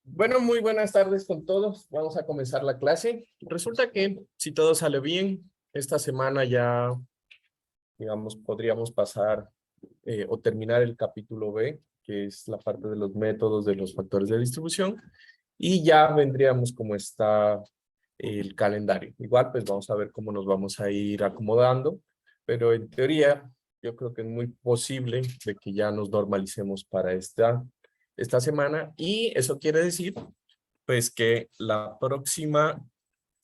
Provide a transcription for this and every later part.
Bueno, muy buenas tardes con todos. Vamos a comenzar la clase. Resulta que si todo sale bien, esta semana ya, digamos, podríamos pasar o terminar el capítulo B, que es la parte de los métodos de los factores de distribución, y ya vendríamos como está el calendario. Igual, pues vamos a ver cómo nos vamos a ir acomodando, pero en teoría yo creo que es muy posible de que ya nos normalicemos para esta semana, y eso quiere decir pues que la próxima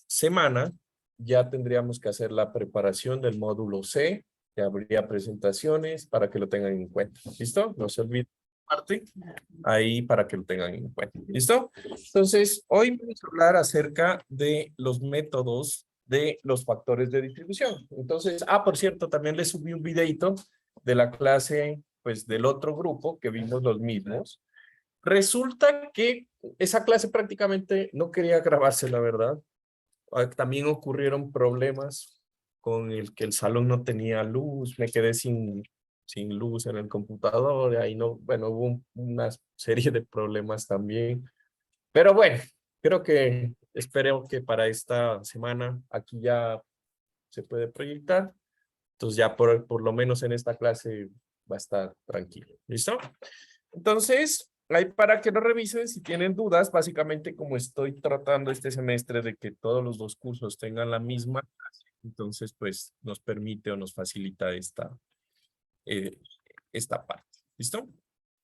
semana ya tendríamos que hacer la preparación del módulo C, que habría presentaciones para que lo tengan en cuenta. ¿Listo? No se olviden parte ahí para que lo tengan en cuenta. ¿Listo? Entonces, hoy vamos a hablar acerca de los métodos de los factores de distribución. Entonces, por cierto, también les subí un videito de la clase, pues, del otro grupo que vimos los mismos. Resulta que esa clase prácticamente no quería grabarse, la verdad. También ocurrieron problemas con el que el salón no tenía luz, me quedé sin luz en el computador, ahí no, bueno, hubo una serie de problemas también. Pero bueno, creo que espero que para esta semana aquí ya se puede proyectar. Entonces ya por lo menos en esta clase va a estar tranquilo. ¿Listo? Entonces, ahí para que lo revisen, si tienen dudas, básicamente como estoy tratando este semestre de que todos los dos cursos tengan la misma clase, entonces pues nos permite o nos facilita eh, esta parte. ¿Listo?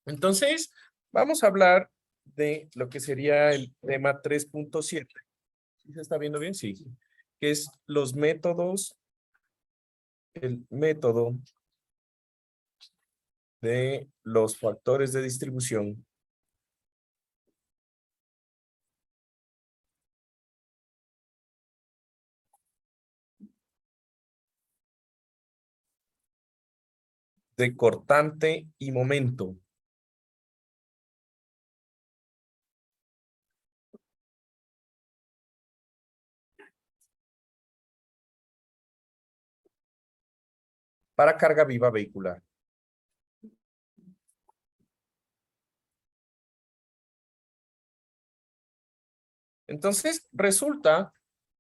Entonces, vamos a hablar de lo que sería el tema 3.7. ¿Sí se está viendo bien? Sí. Que es los métodos, el método de los factores de distribución de cortante y momento. Para carga viva vehicular. Entonces, resulta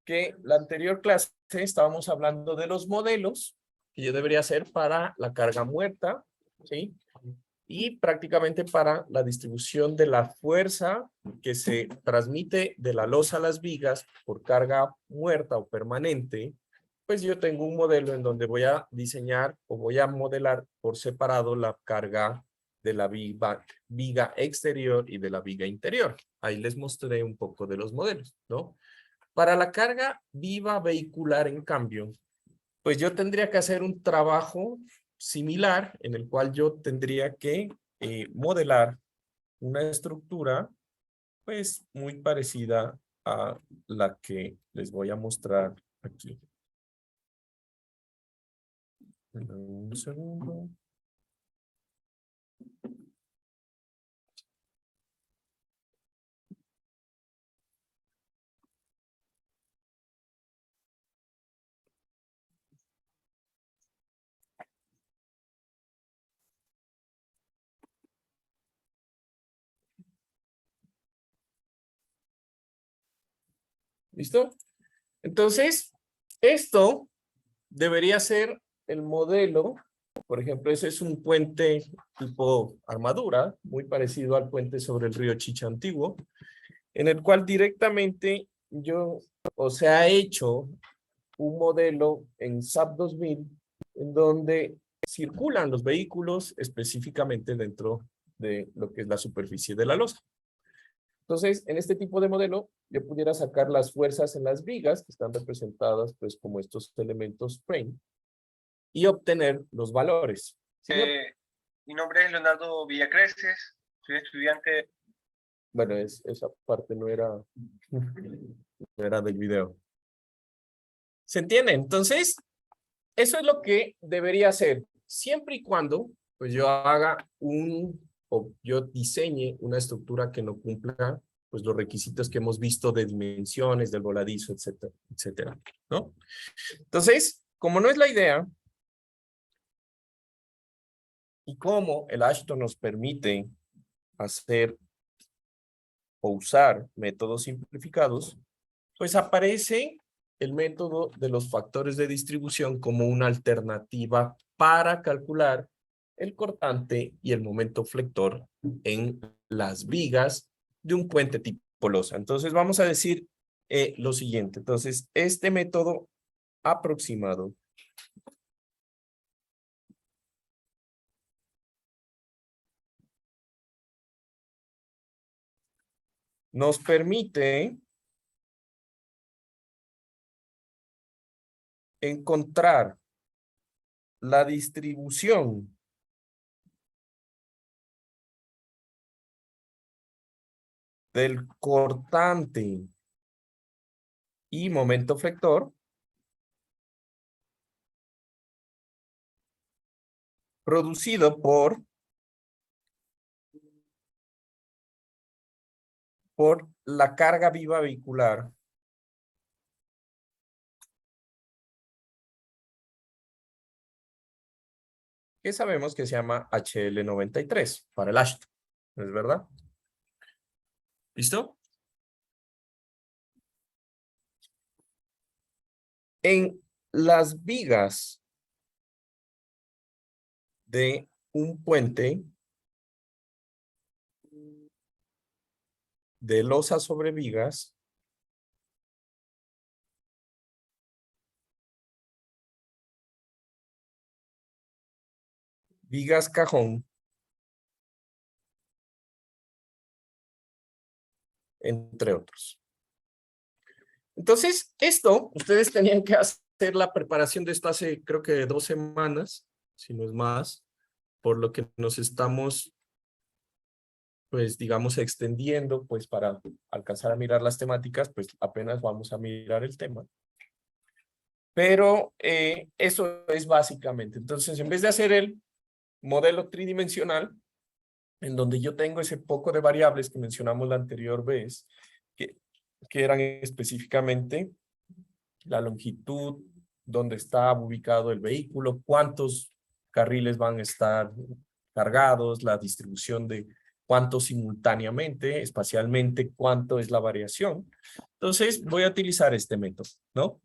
que la anterior clase estábamos hablando de los modelos que yo debería hacer para la carga muerta, ¿sí? Y prácticamente para la distribución de la fuerza que se transmite de la losa a las vigas por carga muerta o permanente. Pues yo tengo un modelo en donde voy a diseñar o voy a modelar por separado la carga de la viga exterior y de la viga interior. Ahí les mostré un poco de los modelos, ¿no? Para la carga viva vehicular, en cambio, pues yo tendría que hacer un trabajo similar en el cual yo tendría que modelar una estructura pues muy parecida a la que les voy a mostrar aquí. Un segundo. ¿Listo? Entonces, esto debería ser el modelo Por ejemplo, ese es un puente tipo armadura, muy parecido al puente sobre el río Chicha Antiguo, en el cual directamente se ha hecho un modelo en SAP 2000 en donde circulan los vehículos específicamente dentro de lo que es la superficie de la losa. Entonces, en este tipo de modelo, yo pudiera sacar las fuerzas en las vigas, que están representadas pues como estos elementos frame, y obtener los valores. ¿Sí? Mi nombre es Leonardo Villacreces, soy estudiante. Bueno, esa parte no era del video. ¿Se entiende? Entonces, eso es lo que debería hacer, siempre y cuando pues yo diseñe una estructura que no cumpla pues los requisitos que hemos visto de dimensiones, del voladizo, etcétera, etcétera, ¿no? Entonces, como no es la idea, y como el Ashton nos permite hacer o usar métodos simplificados, pues aparece el método de los factores de distribución como una alternativa para calcular el cortante y el momento flector en las vigas de un puente tipo losa. Entonces vamos a decir lo siguiente. Entonces, este método aproximado nos permite encontrar la distribución del cortante y momento flector producido por la carga viva vehicular que sabemos que se llama HL93 para el Ashton, ¿es verdad? ¿Listo? En las vigas de un puente de losa sobre vigas, vigas cajón, entre otros. Entonces, ustedes tenían que hacer la preparación de esto hace, creo que 2 semanas, si no es más, por lo que nos estamos, pues, digamos, extendiendo, pues, para alcanzar a mirar las temáticas, pues, apenas vamos a mirar el tema. Pero eso es básicamente. Entonces, en vez de hacer el modelo tridimensional, en donde yo tengo ese poco de variables que mencionamos la anterior vez, que eran específicamente la longitud, dónde está ubicado el vehículo, cuántos carriles van a estar cargados, la distribución de cuánto simultáneamente, espacialmente, cuánto es la variación. Entonces, voy a utilizar este método, ¿no?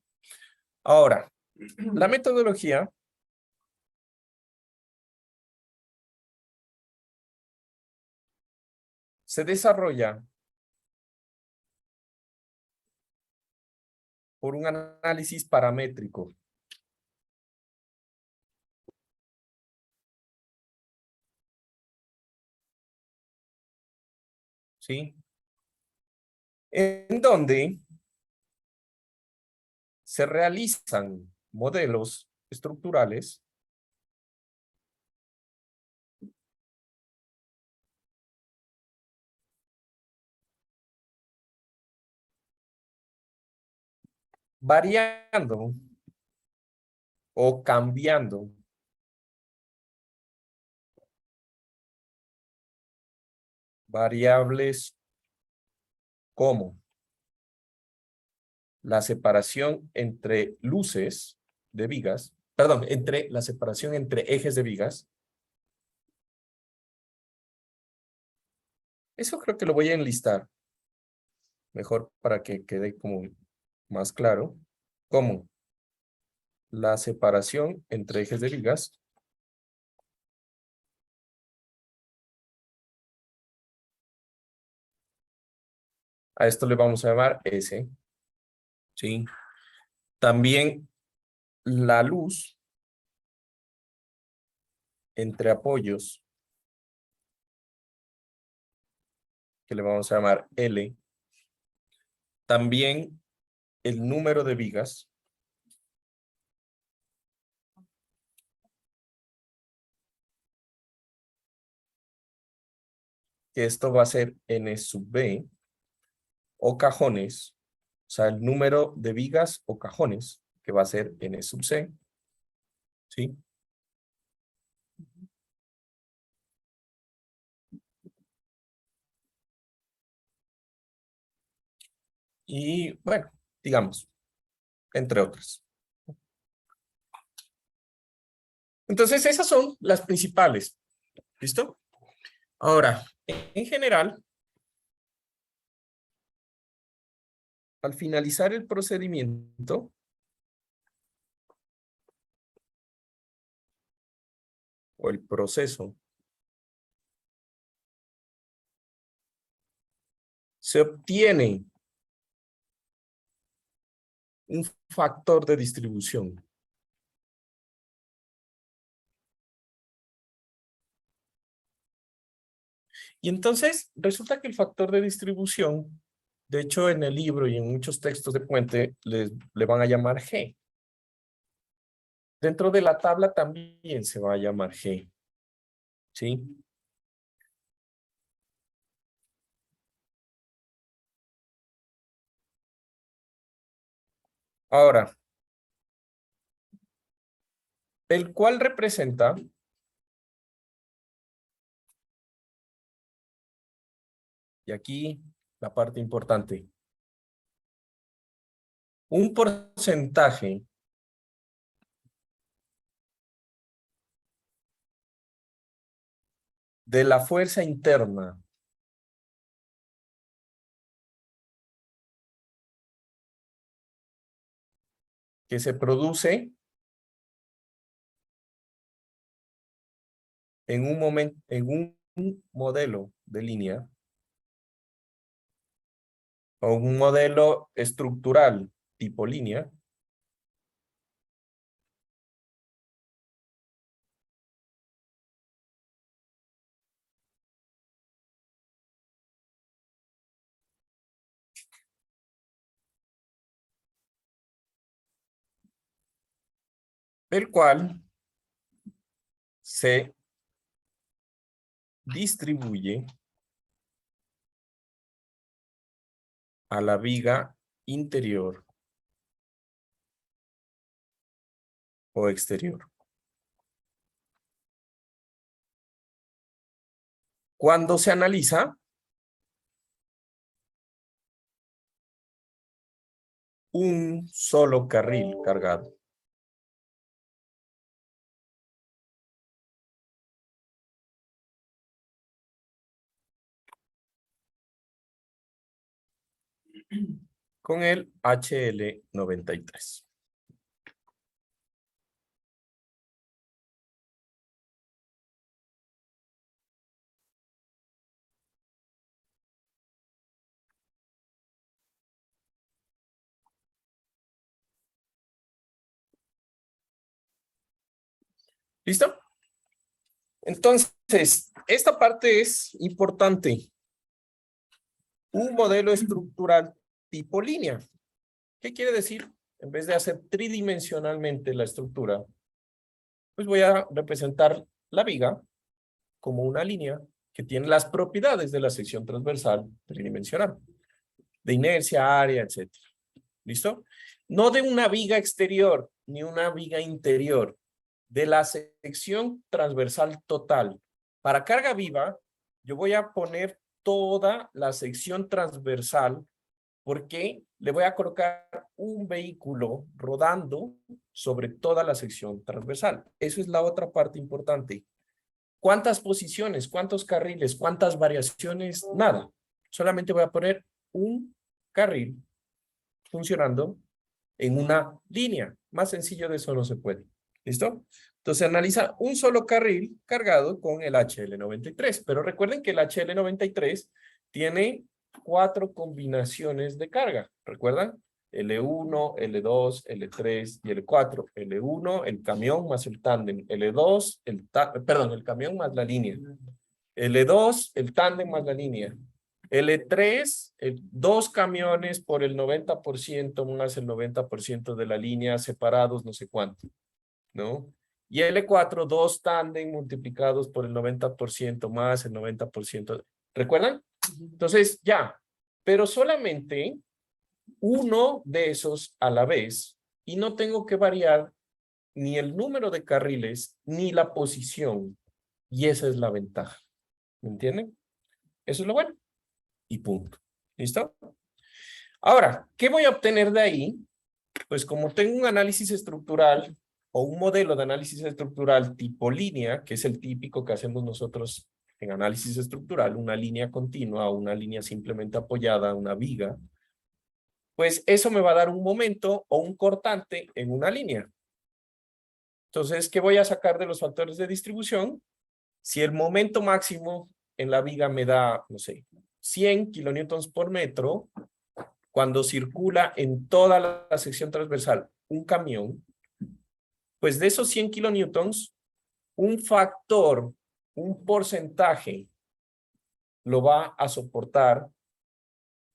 Ahora, la metodología se desarrolla por un análisis paramétrico. ¿Sí? En donde se realizan modelos estructurales variando o cambiando variables como la separación entre luces de vigas, perdón, entre la separación entre ejes de vigas. Eso creo que lo voy a enlistar mejor para que quede como más claro. Como la separación entre ejes de vigas A esto le vamos a llamar S. ¿Sí? También la luz entre apoyos, que le vamos a llamar L. También el número de vigas, que esto va a ser N sub B, o cajones, o sea, el número de vigas o cajones, que va a ser N sub C. ¿Sí? Y bueno, digamos, entre otras. Entonces, esas son las principales. ¿Listo? Ahora, en general, al finalizar el procedimiento, o el proceso, se obtiene un factor de distribución. Y entonces resulta que el factor de distribución, de hecho en el libro y en muchos textos de Puente, le van a llamar G. Dentro de la tabla también se va a llamar G. ¿Sí? Ahora, el cual representa y aquí la parte importante, un porcentaje de la fuerza interna que se produce en un momento, en un modelo de línea o un modelo estructural tipo línea, el cual se distribuye a la viga interior o exterior. Cuando se analiza un solo carril cargado. Con el HL93. ¿Listo? Entonces, esta parte es importante. Un modelo estructural tipo línea. ¿Qué quiere decir? En vez de hacer tridimensionalmente la estructura, pues voy a representar la viga como una línea que tiene las propiedades de la sección transversal tridimensional, de inercia, área, etc. ¿Listo? No de una viga exterior ni una viga interior, de la sección transversal total. Para carga viva, yo voy a poner toda la sección transversal porque le voy a colocar un vehículo rodando sobre toda la sección transversal. Eso es la otra parte importante. ¿Cuántas posiciones? ¿Cuántos carriles? ¿Cuántas variaciones? Nada. Solamente voy a poner un carril funcionando en una línea. Más sencillo de eso no se puede. ¿Listo? Entonces analiza un solo carril cargado con el HL93. Pero recuerden que el HL93 tiene 4 combinaciones de carga. ¿Recuerdan? L1, L2, L3 y L4. L1, el camión más el tándem. L2, el camión más la línea. L2, el tándem más la línea. L3, 2 camiones por el 90% más el 90% de la línea separados no sé cuánto, ¿no? Y L4, 2 tándem multiplicados por el 90% más el 90%. ¿Recuerdan? Entonces, ya. Pero solamente uno de esos a la vez y no tengo que variar ni el número de carriles ni la posición. Y esa es la ventaja. ¿Me entienden? Eso es lo bueno. Y punto. ¿Listo? Ahora, ¿qué voy a obtener de ahí? Pues como tengo un análisis estructural o un modelo de análisis estructural tipo línea, que es el típico que hacemos nosotros en análisis estructural, una línea continua o una línea simplemente apoyada, una viga, pues eso me va a dar un momento o un cortante en una línea. Entonces, ¿qué voy a sacar de los factores de distribución? Si el momento máximo en la viga me da, no sé, 100 kilonewtons por metro, cuando circula en toda la sección transversal un camión, pues de esos 100 kilonewtons, un factor, un porcentaje, lo va a soportar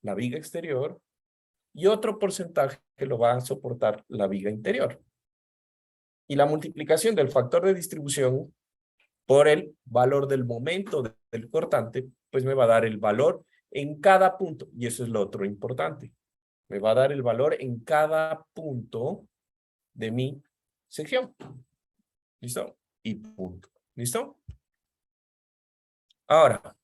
la viga exterior y otro porcentaje lo va a soportar la viga interior. Y la multiplicación del factor de distribución por el valor del momento del cortante, pues me va a dar el valor en cada punto. Y eso es lo otro importante. Me va a dar el valor en cada punto de mi sección. ¿Listo? Y punto. ¿Listo? Ahora,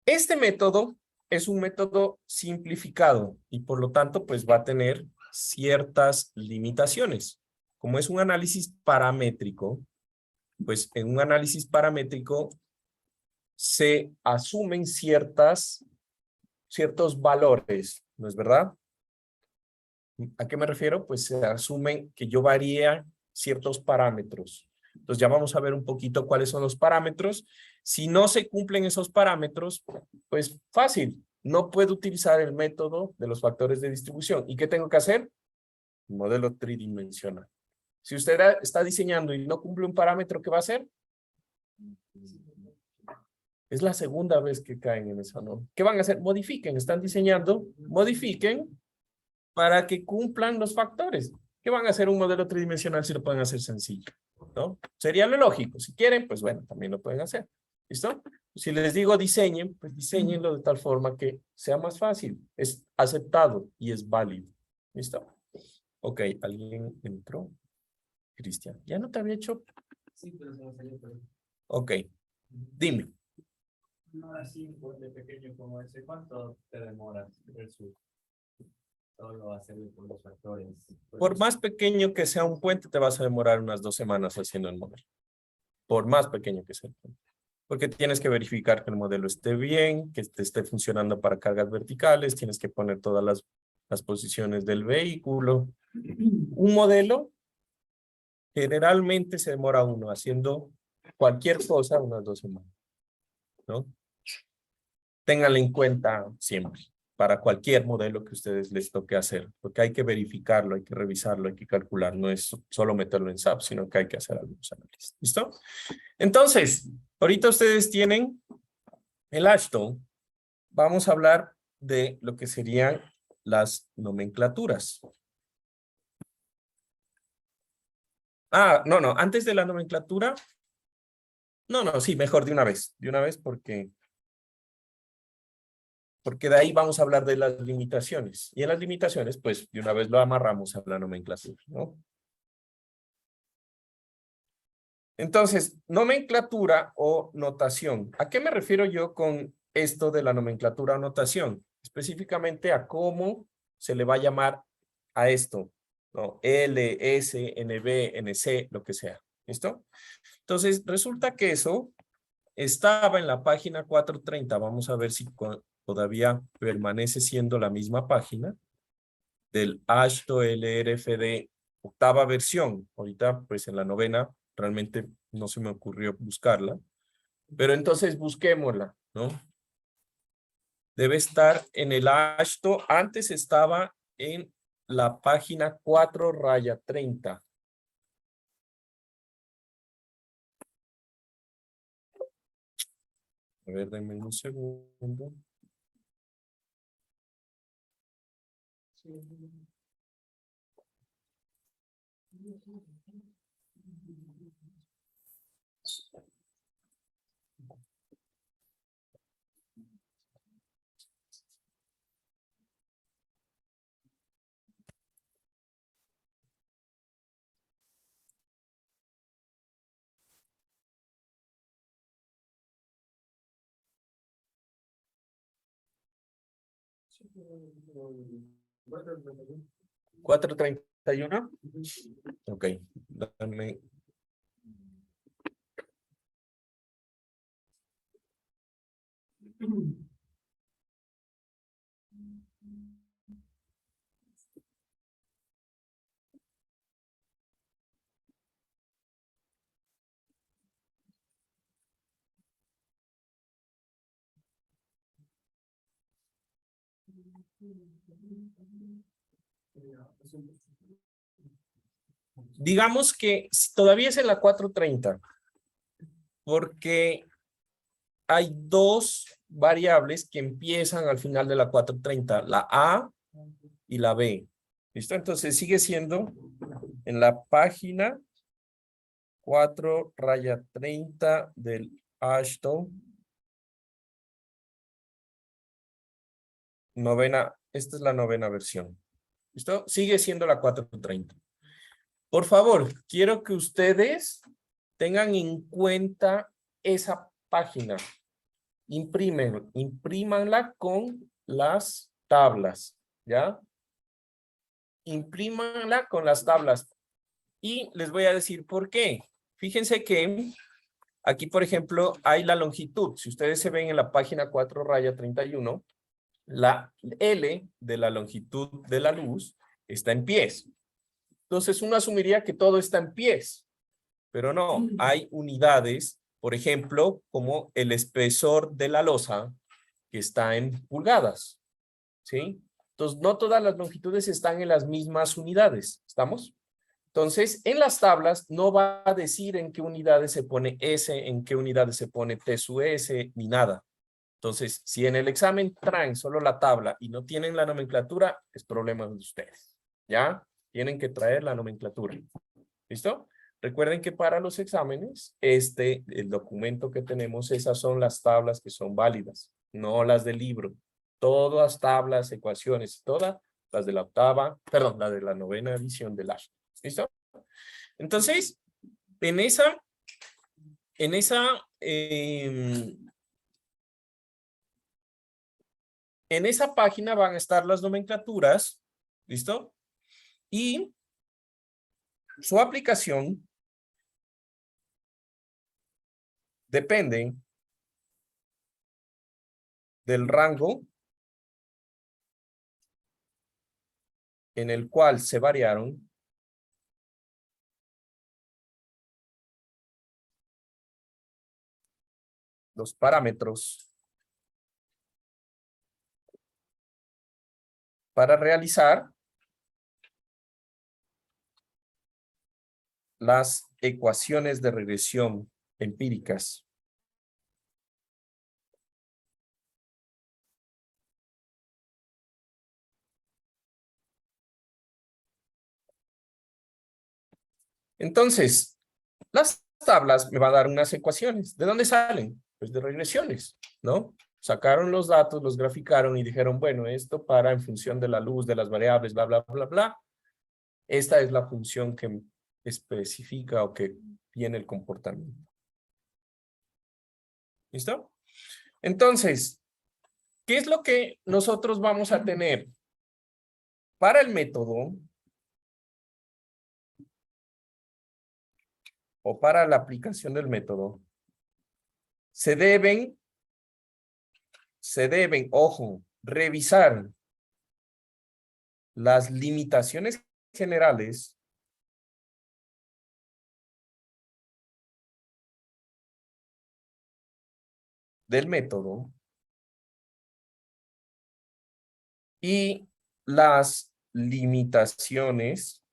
este método es un método simplificado y por lo tanto pues va a tener ciertas limitaciones. Como es un análisis paramétrico, pues en un análisis paramétrico se asumen ciertos valores, ¿no es verdad? ¿A qué me refiero? Pues se asumen que yo varía ciertos parámetros. Entonces ya vamos a ver un poquito cuáles son los parámetros. Si no se cumplen esos parámetros, pues fácil, no puedo utilizar el método de los factores de distribución. ¿Y qué tengo que hacer? Un modelo tridimensional. Si usted está diseñando y no cumple un parámetro, ¿qué va a hacer? Es la segunda vez que caen en eso, ¿no? ¿Qué van a hacer? Modifiquen, están diseñando, modifiquen para que cumplan los factores. ¿Qué van a hacer un modelo tridimensional si lo pueden hacer sencillo? ¿No? Sería lo lógico. Si quieren, pues bueno, también lo pueden hacer. ¿Listo? Si les digo diseñen, pues diseñenlo de tal forma que sea más fácil. Es aceptado y es válido. ¿Listo? Ok, ¿alguien entró? Cristian, ¿ya no te había hecho? Sí, pero se me salió por ahí. Ok, dime. No así de pequeño como ese, ¿cuánto te demoras versus solo hacerlo por los factores? Por más pequeño que sea un puente, te vas a demorar unas 2 semanas haciendo el modelo. Por más pequeño que sea el puente. Porque tienes que verificar que el modelo esté bien, que te esté funcionando para cargas verticales, tienes que poner todas las posiciones del vehículo. Un modelo generalmente se demora uno haciendo cualquier cosa unas 2 semanas, ¿no? Ténganlo en cuenta siempre, para cualquier modelo que ustedes les toque hacer, porque hay que verificarlo, hay que revisarlo, hay que calcular, no es solo meterlo en SAP, sino que hay que hacer algunos análisis. ¿Listo? Entonces, ahorita ustedes tienen el Ashton. Vamos a hablar de lo que serían las nomenclaturas. No, antes de la nomenclatura. No, sí, mejor de una vez porque de ahí vamos a hablar de las limitaciones. Y en las limitaciones, pues, de una vez lo amarramos a la nomenclatura, ¿no? Entonces, nomenclatura o notación. ¿A qué me refiero yo con esto de la nomenclatura o notación? Específicamente a cómo se le va a llamar a esto, ¿no? L, S, NB, NC, lo que sea. ¿Listo? Entonces, resulta que eso estaba en la página 430. Vamos a ver si todavía permanece siendo la misma página del ASHTO LRFD octava versión. Ahorita, pues en la novena, realmente no se me ocurrió buscarla. Pero entonces busquémosla, ¿no? Debe estar en el Ashto. Antes estaba en la página 4-30. A ver, denme un segundo. ¿4:31? Ok, dame. Digamos que todavía es en la 4:30, porque hay dos variables que empiezan al final de la 4:30, la A y la B. ¿Listo? Entonces sigue siendo en la página 4-30 del Ashton. Novena, esta es la novena versión. ¿Listo? Sigue siendo la 4:30. Por favor, quiero que ustedes tengan en cuenta esa página. Imprímanla con las tablas, ¿ya? Imprímanla con las tablas. Y les voy a decir por qué. Fíjense que aquí, por ejemplo, hay la longitud. Si ustedes se ven en la página 4-31, la L de la longitud de la luz está en pies. Entonces uno asumiría que todo está en pies, pero no, hay unidades, por ejemplo, como el espesor de la losa, que está en pulgadas, ¿sí? Entonces no todas las longitudes están en las mismas unidades, ¿estamos? Entonces, en las tablas no va a decir en qué unidades se pone S, en qué unidades se pone T sub S, ni nada. Entonces, si en el examen traen solo la tabla y no tienen la nomenclatura, es problema de ustedes, ¿ya? Tienen que traer la nomenclatura. ¿Listo? Recuerden que para los exámenes, el documento que tenemos, esas son las tablas que son válidas, no las del libro. Todas tablas, ecuaciones, todas las de la octava, perdón, la de la novena edición del ASH. ¿Listo? Entonces, en esa, en esa, en esa página van a estar las nomenclaturas, ¿listo? Y su aplicación depende del rango en el cual se variaron los parámetros para realizar las ecuaciones de regresión empíricas. Entonces, las tablas me van a dar unas ecuaciones. ¿De dónde salen? Pues de regresiones, ¿no? Sacaron los datos, los graficaron y dijeron, bueno, esto para en función de la luz, de las variables, bla, bla, bla, bla. Esta es la función que especifica o que tiene el comportamiento. ¿Listo? Entonces, ¿qué es lo que nosotros vamos a tener? Para el método o para la aplicación del método, se deben, ojo, revisar las limitaciones generales del método y las limitaciones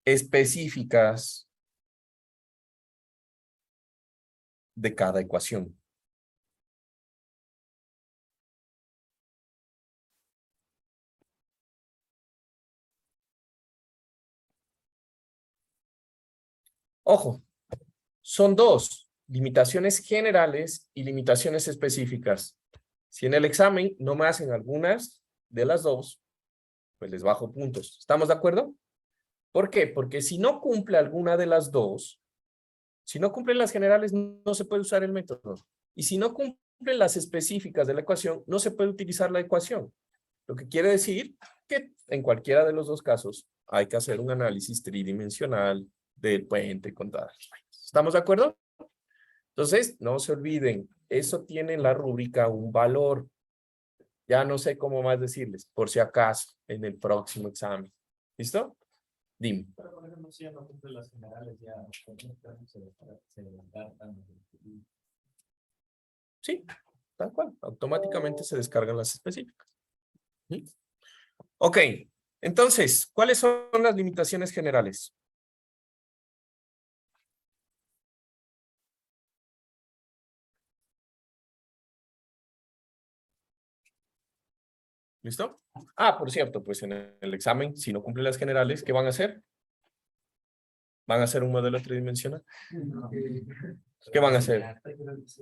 específicas de cada ecuación. Ojo, son dos, limitaciones generales y limitaciones específicas. Si en el examen no me hacen algunas de las dos, pues les bajo puntos. ¿Estamos de acuerdo? ¿Por qué? Porque si no cumple alguna de las dos, si no cumplen las generales, no se puede usar el método. Y si no cumplen las específicas de la ecuación, no se puede utilizar la ecuación. Lo que quiere decir que en cualquiera de los dos casos hay que hacer un análisis tridimensional del puente con todas las vainas. ¿Estamos de acuerdo? Entonces, no se olviden, eso tiene en la rúbrica un valor. Ya no sé cómo más decirles, por si acaso, en el próximo examen. ¿Listo? Dime. Pero por ejemplo, si ya no cumple las generales, ya se descartan. Sí, tal cual. Automáticamente se descargan las específicas. ¿Sí? Ok, entonces, ¿cuáles son las limitaciones generales? ¿Listo? Ah, por cierto, pues en el examen, si no cumplen las generales, ¿qué van a hacer? ¿Van a hacer un modelo tridimensional? ¿Qué van a hacer?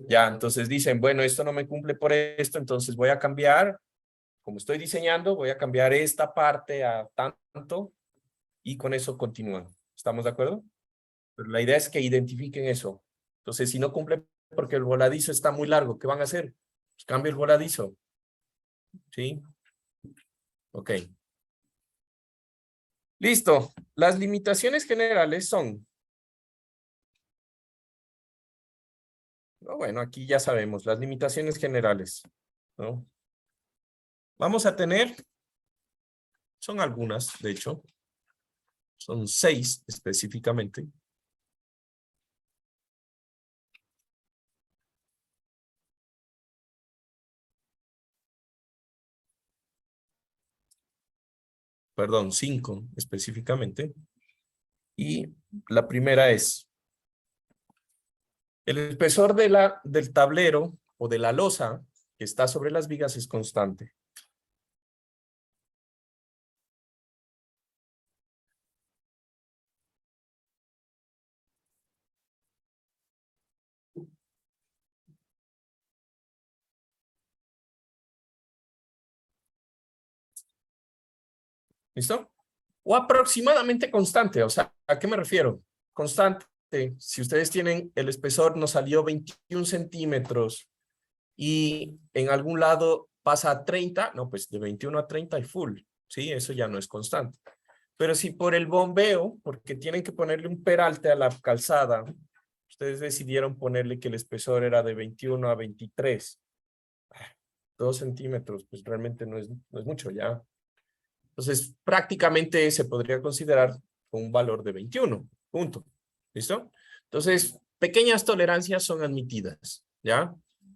Ya, entonces dicen, bueno, esto no me cumple por esto, entonces voy a cambiar, como estoy diseñando, voy a cambiar esta parte a tanto y con eso continúan. ¿Estamos de acuerdo? Pero la idea es que identifiquen eso. Entonces, si no cumple porque el voladizo está muy largo, ¿qué van a hacer? Pues cambio el voladizo. ¿Sí? Ok. Listo. Las limitaciones generales son... No, bueno, aquí ya sabemos, las limitaciones generales, ¿no? Vamos a tener, son algunas, de hecho, son 6 específicamente. Perdón, 5 específicamente. Y la primera es, el espesor del tablero o de la losa que está sobre las vigas es constante. ¿Listo? O aproximadamente constante, o sea, ¿a qué me refiero? Constante, si ustedes tienen el espesor nos salió 21 centímetros y en algún lado pasa a 30, no, pues de 21 a 30 y full, ¿sí? Eso ya no es constante. Pero si por el bombeo, porque tienen que ponerle un peralte a la calzada, ustedes decidieron ponerle que el espesor era de 21 a 23, 2 centímetros, pues realmente no es mucho ya. Entonces, prácticamente se podría considerar un valor de 21, punto. ¿Listo? Entonces, pequeñas tolerancias son admitidas, ¿ya?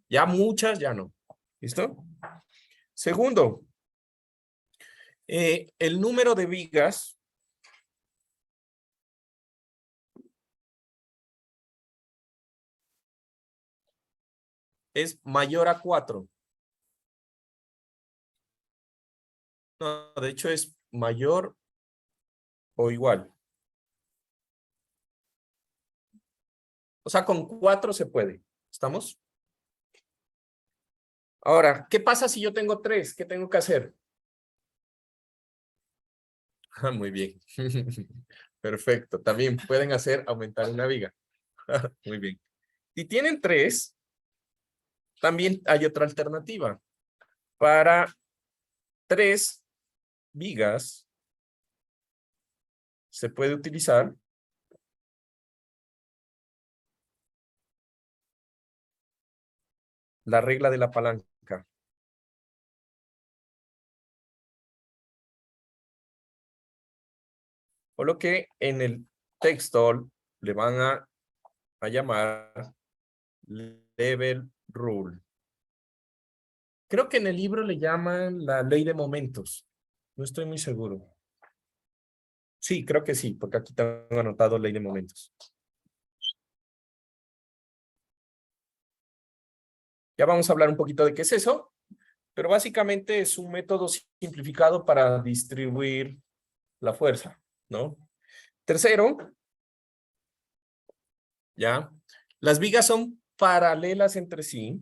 Ya muchas, ya no. ¿Listo? Segundo, el número de vigas es mayor a 4. No, de hecho es mayor o igual. O sea, con 4 se puede. ¿Estamos? Ahora, ¿qué pasa si yo tengo 3? ¿Qué tengo que hacer? Ah, muy bien. Perfecto. También pueden hacer aumentar una viga. Muy bien. Si tienen 3, también hay otra alternativa. Para 3 vigas se puede utilizar la regla de la palanca. O lo que en el texto le van a llamar level rule. Creo que en el libro le llaman la ley de momentos. No estoy muy seguro. Sí, creo que sí, porque aquí tengo anotado ley de momentos. Ya vamos a hablar un poquito de qué es eso, pero básicamente es un método simplificado para distribuir la fuerza, ¿no? Tercero, ya, las vigas son paralelas entre sí.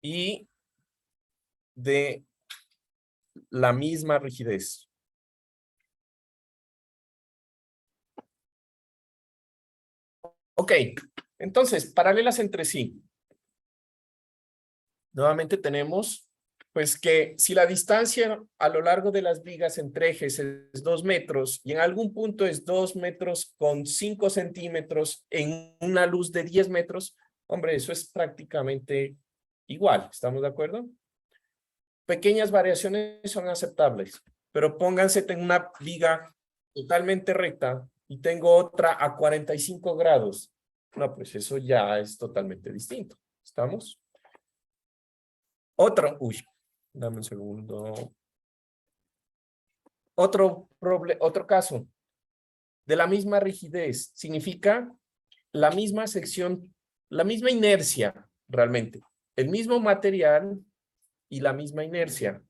Y de la misma rigidez. Ok, entonces, paralelas entre sí. Nuevamente tenemos, pues que si la distancia a lo largo de las vigas entre ejes es 2 metros y en algún punto es 2 metros con 5 centímetros en una luz de 10 metros, hombre, eso es prácticamente igual, ¿estamos de acuerdo? Pequeñas variaciones son aceptables, pero pónganse en una viga totalmente recta y tengo otra a 45 grados. No, pues eso ya es totalmente distinto. ¿Estamos? Dame un segundo. Otro caso. De la misma rigidez. Significa la misma sección, la misma inercia, realmente. El mismo material y la misma inercia.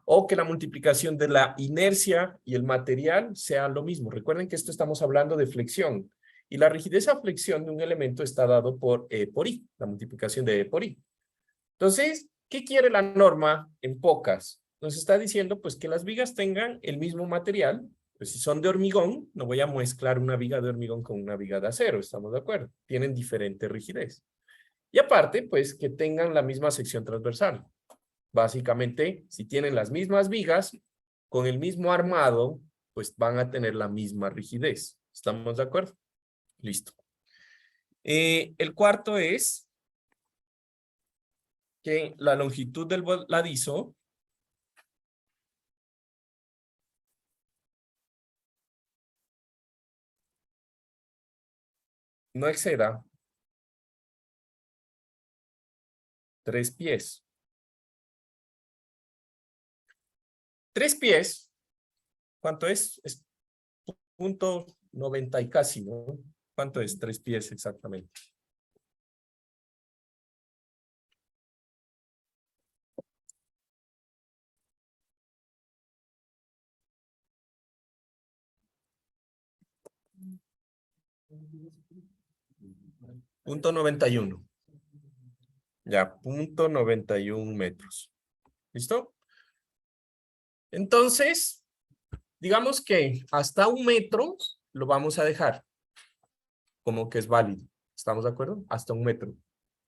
O que la multiplicación de la inercia y el material sea lo mismo. Recuerden que esto estamos hablando de flexión. Y la rigidez a flexión de un elemento está dado por E por I, la multiplicación de E por I. Entonces, ¿qué quiere la norma en pocas? Nos está diciendo pues que las vigas tengan el mismo material. Pues si son de hormigón, no voy a mezclar una viga de hormigón con una viga de acero, ¿estamos de acuerdo? Tienen diferente rigidez. Y aparte, pues que tengan la misma sección transversal. Básicamente, si tienen las mismas vigas, con el mismo armado, pues van a tener la misma rigidez. ¿Estamos de acuerdo? Listo. El cuarto es que la longitud del voladizo no exceda 3 pies. 3 pies, ¿cuánto es? Es .90 y casi, ¿no? ¿Cuánto es 3 pies exactamente? .91. Ya, .91 metros. ¿Listo? Entonces, digamos que hasta 1 metro lo vamos a dejar como que es válido. ¿Estamos de acuerdo? Hasta 1 metro.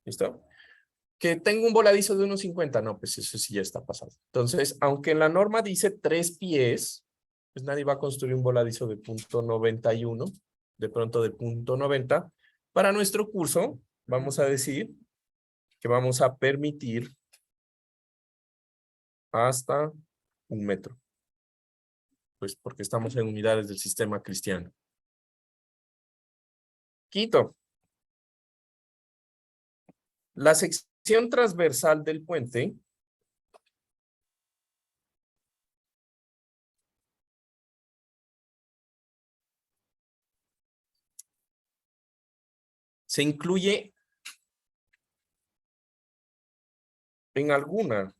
¿Listo? Que tengo un voladizo de 1.50, no, pues eso sí ya está pasado. Entonces, aunque en la norma dice 3 pies, pues nadie va a construir un voladizo de .91, de pronto de .90. Para nuestro curso, vamos a decir que vamos a permitir hasta 1 metro. Pues porque estamos en unidades del sistema cristiano. Quinto. La sección transversal del puente se incluye en alguna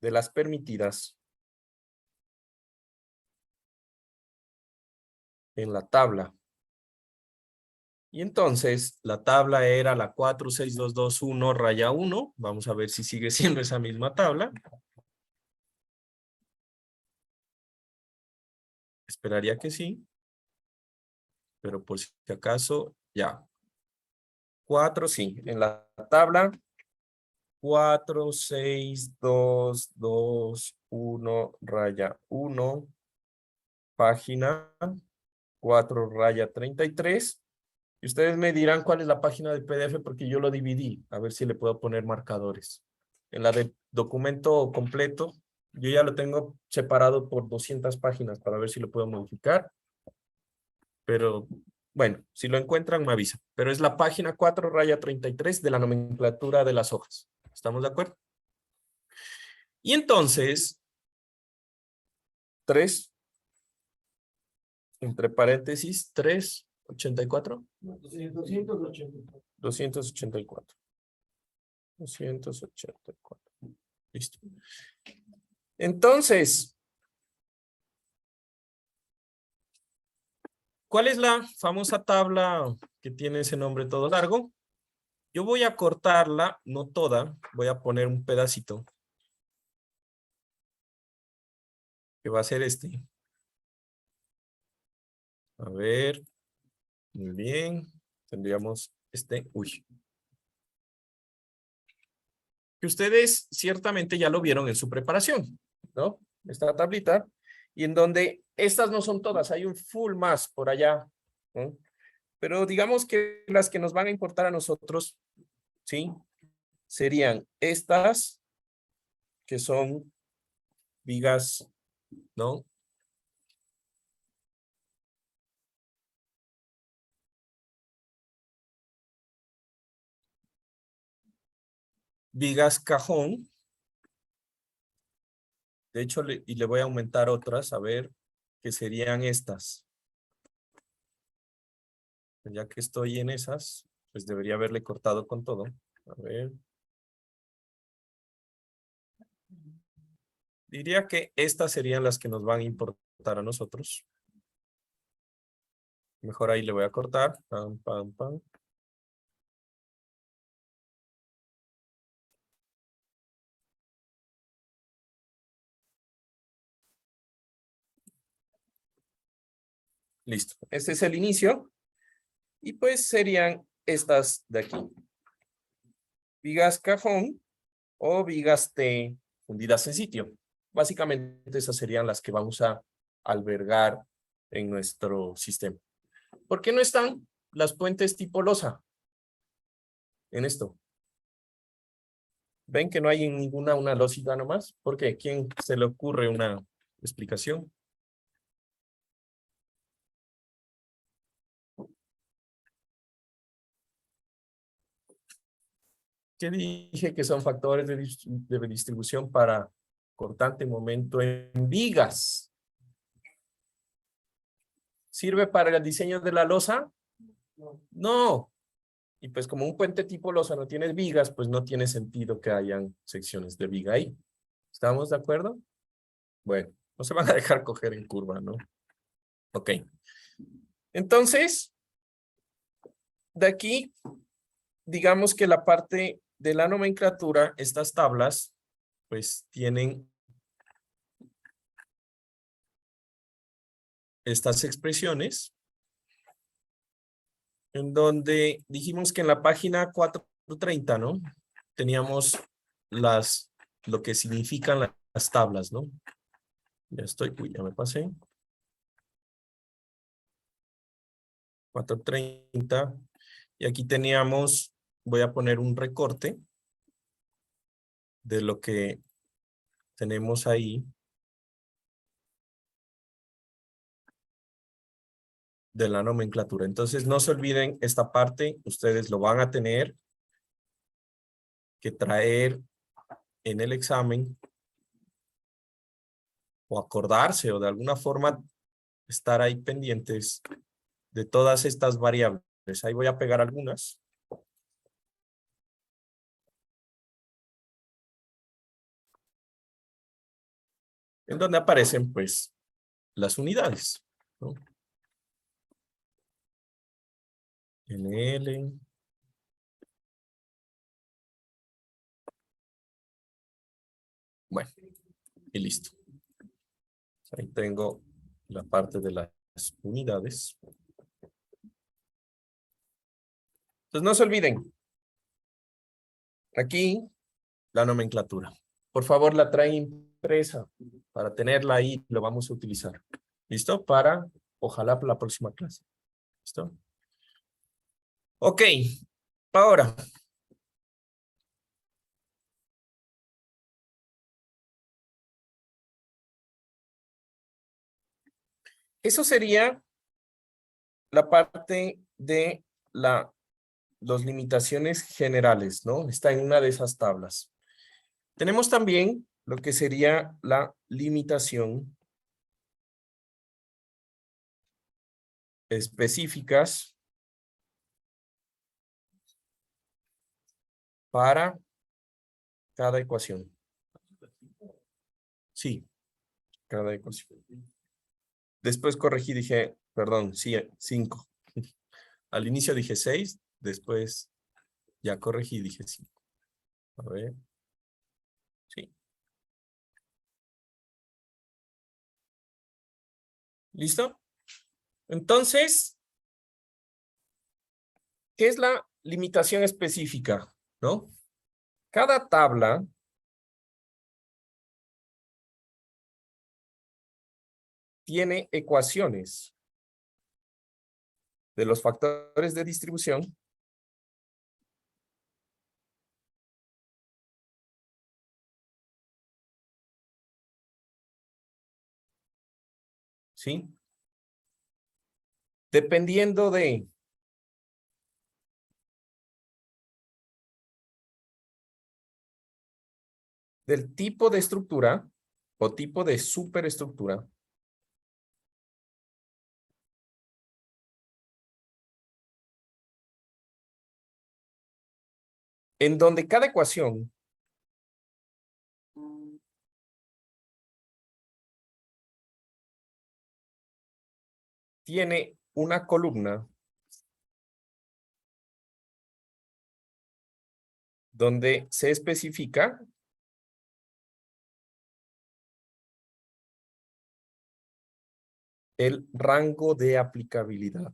de las permitidas en la tabla. Y entonces la tabla era la 46221-1. Vamos a ver si sigue siendo esa misma tabla. Esperaría que sí. Pero por si acaso, ya. 4, sí. En la tabla 46221-1, página 4 raya 33. Y ustedes me dirán cuál es la página del PDF porque yo lo dividí. A ver si le puedo poner marcadores. En la de documento completo, yo ya lo tengo separado por 200 páginas para ver si lo puedo modificar. Pero bueno, si lo encuentran me avisan. Pero es la página 4, raya 33 de la nomenclatura de las hojas. ¿Estamos de acuerdo? Y entonces, 3, entre paréntesis, 384. 284. 284. Listo. Entonces, ¿cuál es la famosa tabla que tiene ese nombre todo largo? Yo voy a cortarla, no toda, voy a poner un pedacito. Que va a ser este. A ver. Muy bien. Tendríamos este. Uy. Que ustedes ciertamente ya lo vieron en su preparación, ¿no? Esta tablita. Y en donde estas no son todas, hay un full más por allá, ¿no? Pero digamos que las que nos van a importar a nosotros, ¿sí? Serían estas, que son vigas, ¿no? Vigas cajón. De hecho, y le voy a aumentar otras, a ver, que serían estas. Ya que estoy en esas, pues debería haberle cortado con todo. A ver. Diría que estas serían las que nos van a importar a nosotros. Mejor ahí le voy a cortar. Pam, pam, pam. Listo. Este es el inicio. Y pues serían estas de aquí. Vigas cajón o vigas T fundidas en sitio. Básicamente esas serían las que vamos a albergar en nuestro sistema. ¿Por qué no están las puentes tipo losa en esto? ¿Ven que no hay en ninguna una losita nomás? ¿Por qué? ¿Quién se le ocurre una explicación? ¿Qué dije que son factores de distribución para cortante momento en vigas? ¿Sirve para el diseño de la losa? No. Y pues como un puente tipo losa no tiene vigas, pues no tiene sentido que hayan secciones de viga ahí. ¿Estamos de acuerdo? Bueno, no se van a dejar coger en curva, ¿no? Ok. Entonces, de aquí, digamos que la parte de la nomenclatura, estas tablas, pues tienen estas expresiones, en donde dijimos que en la página 430, ¿no? Teníamos lo que significan las tablas, ¿no? Ya estoy, uy, ya me pasé. 430. Y aquí teníamos, voy a poner un recorte de lo que tenemos ahí. De la nomenclatura. Entonces, no se olviden esta parte, ustedes lo van a tener que traer en el examen o acordarse o de alguna forma estar ahí pendientes de todas estas variables. Ahí voy a pegar algunas. En donde aparecen pues las unidades, ¿no? NL. Bueno, y listo. Ahí tengo la parte de las unidades. Entonces no se olviden. Aquí la nomenclatura. Por favor, la traen impresa para tenerla ahí. Lo vamos a utilizar. ¿Listo? Para, ojalá, para la próxima clase. ¿Listo? Ok, ahora. Eso sería la parte de las limitaciones generales, ¿no? Está en una de esas tablas. Tenemos también lo que sería la limitación específicas para cada ecuación. Sí, cada ecuación. Después corregí, dije, perdón, sí, 5. Al inicio dije 6, después ya corregí, dije 5. A ver. Sí. ¿Listo? Entonces, ¿qué es la limitación específica? ¿No? Cada tabla tiene ecuaciones de los factores de distribución ¿sí? Dependiendo del tipo de estructura o tipo de superestructura en donde cada ecuación tiene una columna donde se especifica el rango de aplicabilidad.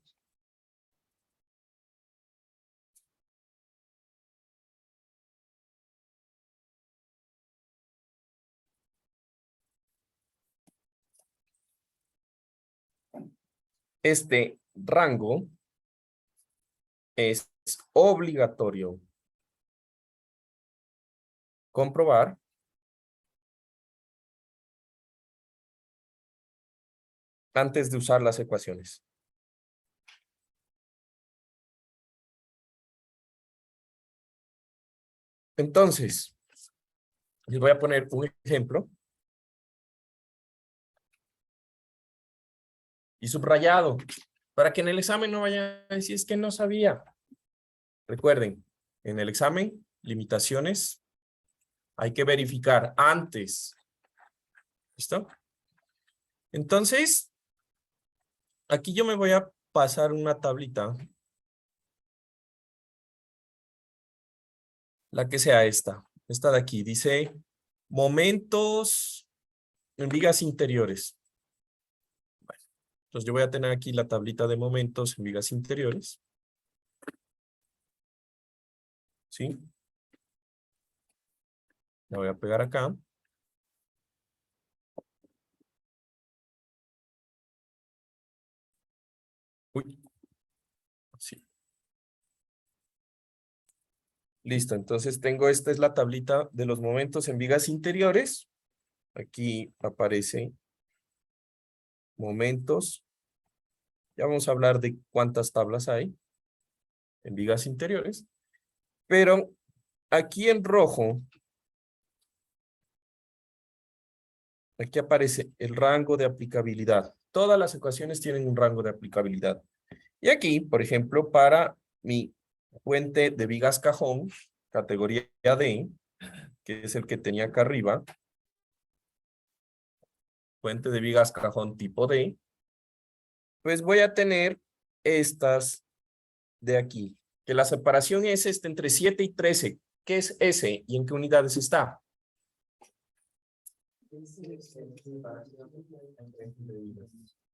Este rango es obligatorio comprobar antes de usar las ecuaciones. Entonces, les voy a poner un ejemplo. Y subrayado, para que en el examen no vayan a decir es que no sabía. Recuerden, en el examen, limitaciones, hay que verificar antes. ¿Listo? Entonces, aquí yo me voy a pasar una tablita. La que sea esta. Esta de aquí. Dice momentos en vigas interiores. Bueno, entonces yo voy a tener aquí la tablita de momentos en vigas interiores. ¿Sí? La voy a pegar acá. Uy. Sí. Listo, entonces tengo, esta es la tablita de los momentos en vigas interiores. Aquí aparece momentos. Ya vamos a hablar de cuántas tablas hay en vigas interiores. Pero aquí en rojo, aquí aparece el rango de aplicabilidad. Todas las ecuaciones tienen un rango de aplicabilidad. Y aquí, por ejemplo, para mi puente de vigas cajón, categoría D, que es el que tenía acá arriba, puente de vigas cajón tipo D, pues voy a tener estas de aquí, que la separación es entre 7 y 13. ¿Qué es S y en qué unidades está?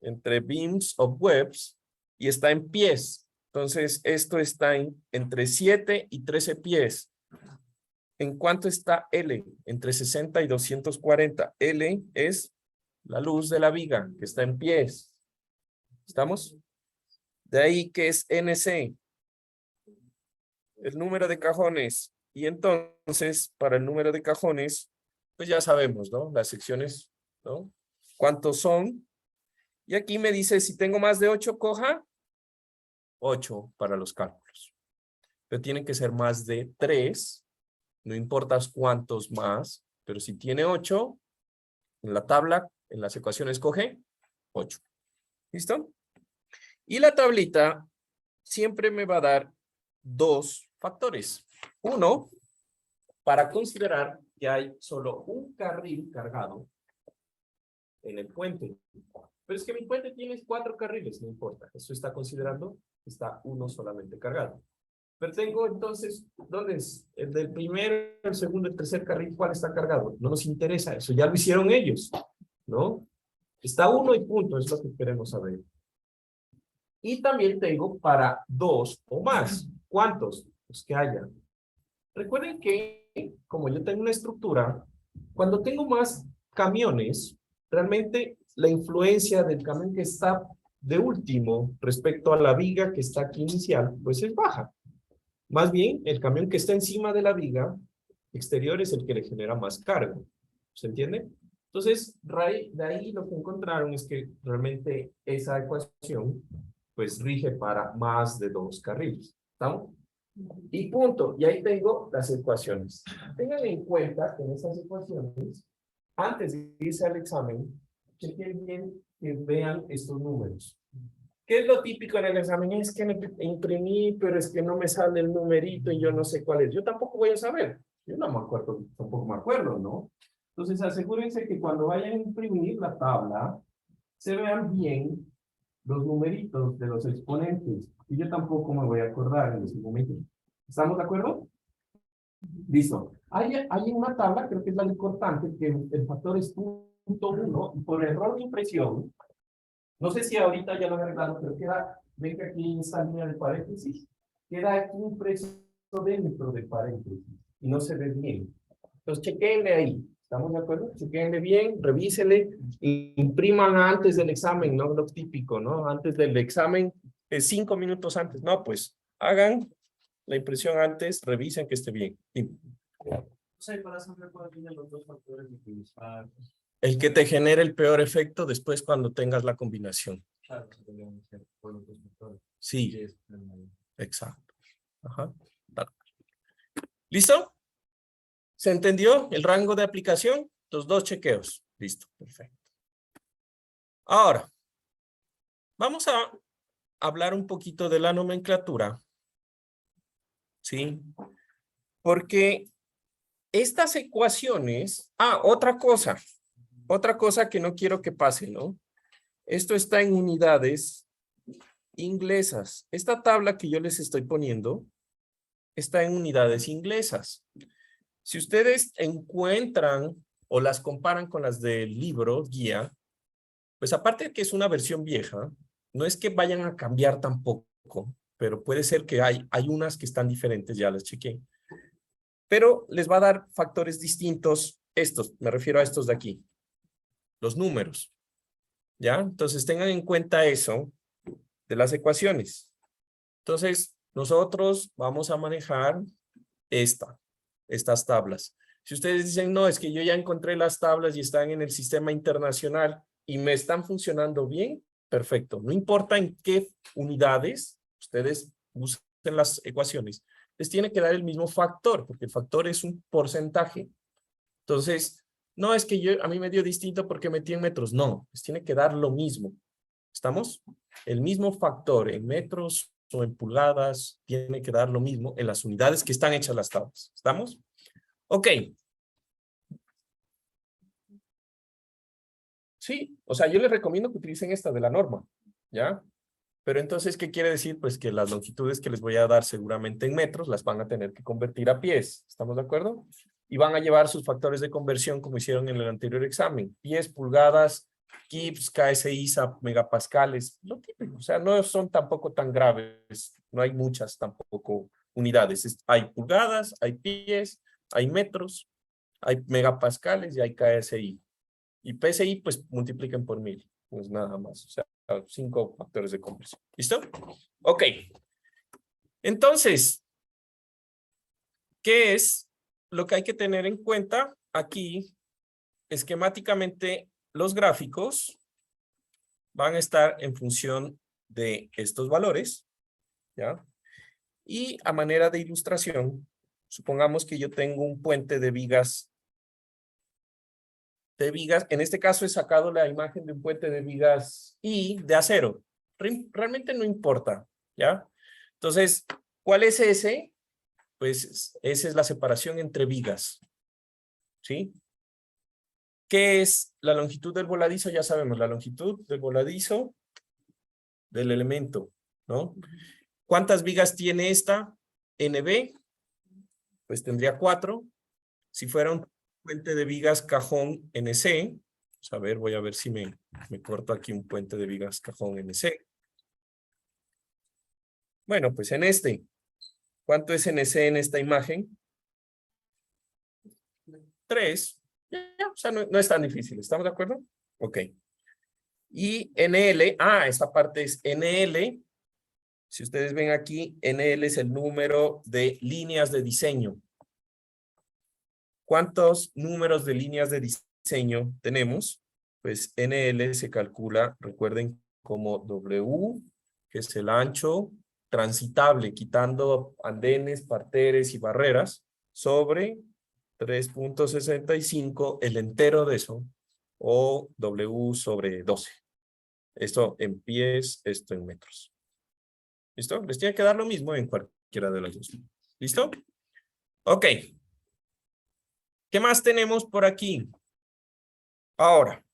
Entre beams o webs y está en pies. Entonces, esto está entre 7 y 13 pies. ¿En cuánto está L? Entre 60 y 240. L es la luz de la viga, que está en pies. ¿Estamos? De ahí que es NC. el número de cajones. Y entonces, para el número de cajones, pues ya sabemos, ¿no? Las secciones, ¿no? ¿Cuántos son? Y aquí me dice, si tengo más de 8, coja 8 para los cálculos. Pero tienen que ser más de 3, no importa cuántos más, pero si tiene 8, en la tabla, en las ecuaciones coge 8. ¿Listo? Y la tablita siempre me va a dar 2 factores. Uno, para considerar que hay solo un carril cargado en el puente. Pero es que mi puente tiene 4 carriles, no importa. Eso está considerando que está uno solamente cargado. Pero tengo entonces, ¿dónde es? El del primero, el segundo, el tercer carril, ¿cuál está cargado? No nos interesa eso, ya lo hicieron ellos, ¿no? Está uno y punto, es lo que queremos saber. Y también tengo para 2 o más. ¿Cuántos? Pues que haya. Recuerden que, como yo tengo una estructura, cuando tengo más camiones, realmente la influencia del camión que está de último respecto a la viga que está aquí inicial, pues es baja. Más bien, el camión que está encima de la viga exterior es el que le genera más carga. ¿Se entiende? Entonces, de ahí lo que encontraron es que realmente esa ecuación pues rige para más de 2 carriles. ¿Estamos? Y punto. Y ahí tengo las ecuaciones. Tengan en cuenta que en esas ecuaciones, antes de irse al examen, chequen bien que vean estos números. ¿Qué es lo típico en el examen? Es que imprimí, pero es que no me sale el numerito y yo no sé cuál es. Yo tampoco voy a saber. Yo no me acuerdo, tampoco me acuerdo, ¿no? Entonces asegúrense que cuando vayan a imprimir la tabla, se vean bien los numeritos de los exponentes. Y yo tampoco me voy a acordar en ese momento. ¿Estamos de acuerdo? Listo. Hay una tabla, creo que es la importante, que el factor es 0.1 y por error de impresión, no sé si ahorita ya lo he arreglado, pero queda, ven que aquí en esta línea de paréntesis, queda aquí impreso dentro de paréntesis y no se ve bien. Entonces, chequenle ahí. ¿Estamos de acuerdo? Chequenle bien, revísele, impriman antes del examen, no lo típico, ¿no? Antes del examen, 5 minutos antes. No, pues, hagan la impresión antes, revisen que esté bien. O sea, para saber cuáles tienen los dos factores de utilizar. El que te genere el peor efecto después cuando tengas la combinación. Claro, se podrían hacer por los dos factores. Sí, Y es el mayor. exacto. Ajá. ¿Listo? ¿Se entendió el rango de aplicación? Los 2 chequeos. Listo, perfecto. Ahora, vamos a hablar un poquito de la nomenclatura. ¿Sí? Porque estas ecuaciones... otra cosa que no quiero que pase, ¿no? Esto está en unidades inglesas. Esta tabla que yo les estoy poniendo está en unidades inglesas. Si ustedes encuentran o las comparan con las del libro, guía, pues aparte de que es una versión vieja, no es que vayan a cambiar tampoco, pero puede ser que hay unas que están diferentes, ya las chequé. Pero les va a dar factores distintos estos, me refiero a estos de aquí, los números. ¿Ya? Entonces tengan en cuenta eso de las ecuaciones. Entonces, nosotros vamos a manejar estas tablas. Si ustedes dicen, no, es que yo ya encontré las tablas y están en el sistema internacional y me están funcionando bien, perfecto. No importa en qué unidades ustedes usen las ecuaciones, les tiene que dar el mismo factor, porque el factor es un porcentaje. Entonces, no es que a mí me dio distinto porque metí en metros. No, les tiene que dar lo mismo. ¿Estamos? El mismo factor en metros o en pulgadas tiene que dar lo mismo en las unidades que están hechas las tablas. ¿Estamos? Ok. Sí, o sea, yo les recomiendo que utilicen esta de la norma, ¿ya? Pero entonces, ¿qué quiere decir? Pues que las longitudes que les voy a dar seguramente en metros las van a tener que convertir a pies. ¿Estamos de acuerdo? Y van a llevar sus factores de conversión como hicieron en el anterior examen. Pies, pulgadas, kips, KSI, megapascales, lo típico. O sea, no son tampoco tan graves. No hay muchas tampoco unidades. Hay pulgadas, hay pies, hay metros, hay megapascales y hay KSI. Y PSI, pues multipliquen por 1000. Pues nada más. O sea, 5 factores de conversión. ¿Listo? Ok. Entonces, ¿Qué es lo que hay que tener en cuenta aquí? Esquemáticamente, los gráficos van a estar en función de estos valores, ¿ya? Y a manera de ilustración, supongamos que yo tengo un puente de vigas. En este caso he sacado la imagen de un puente de vigas y de acero. Realmente no importa, ¿ya? Entonces, ¿cuál es ese? Pues esa es la separación entre vigas, ¿sí? ¿Qué es la longitud del voladizo? Ya sabemos, la longitud del voladizo del elemento, ¿no? ¿Cuántas vigas tiene esta? NB, pues tendría 4. Si fuera un puente de vigas cajón NC, pues a ver, voy a ver si me corto aquí un puente de vigas cajón NC. Bueno, pues en este, ¿cuánto es NC en esta imagen? 3. O sea, no es tan difícil, ¿estamos de acuerdo? Ok. Y NL, esta parte es NL. Si ustedes ven aquí, NL es el número de líneas de diseño. ¿Cuántos números de líneas de diseño tenemos? Pues NL se calcula, recuerden, como W, que es el ancho transitable, quitando andenes, parteres y barreras, sobre 3.65, el entero de eso, o W sobre 12. Esto en pies, esto en metros. ¿Listo? Les tiene que dar lo mismo en cualquiera de las dos. ¿Listo? Ok. ¿Qué más tenemos por aquí? Ahora,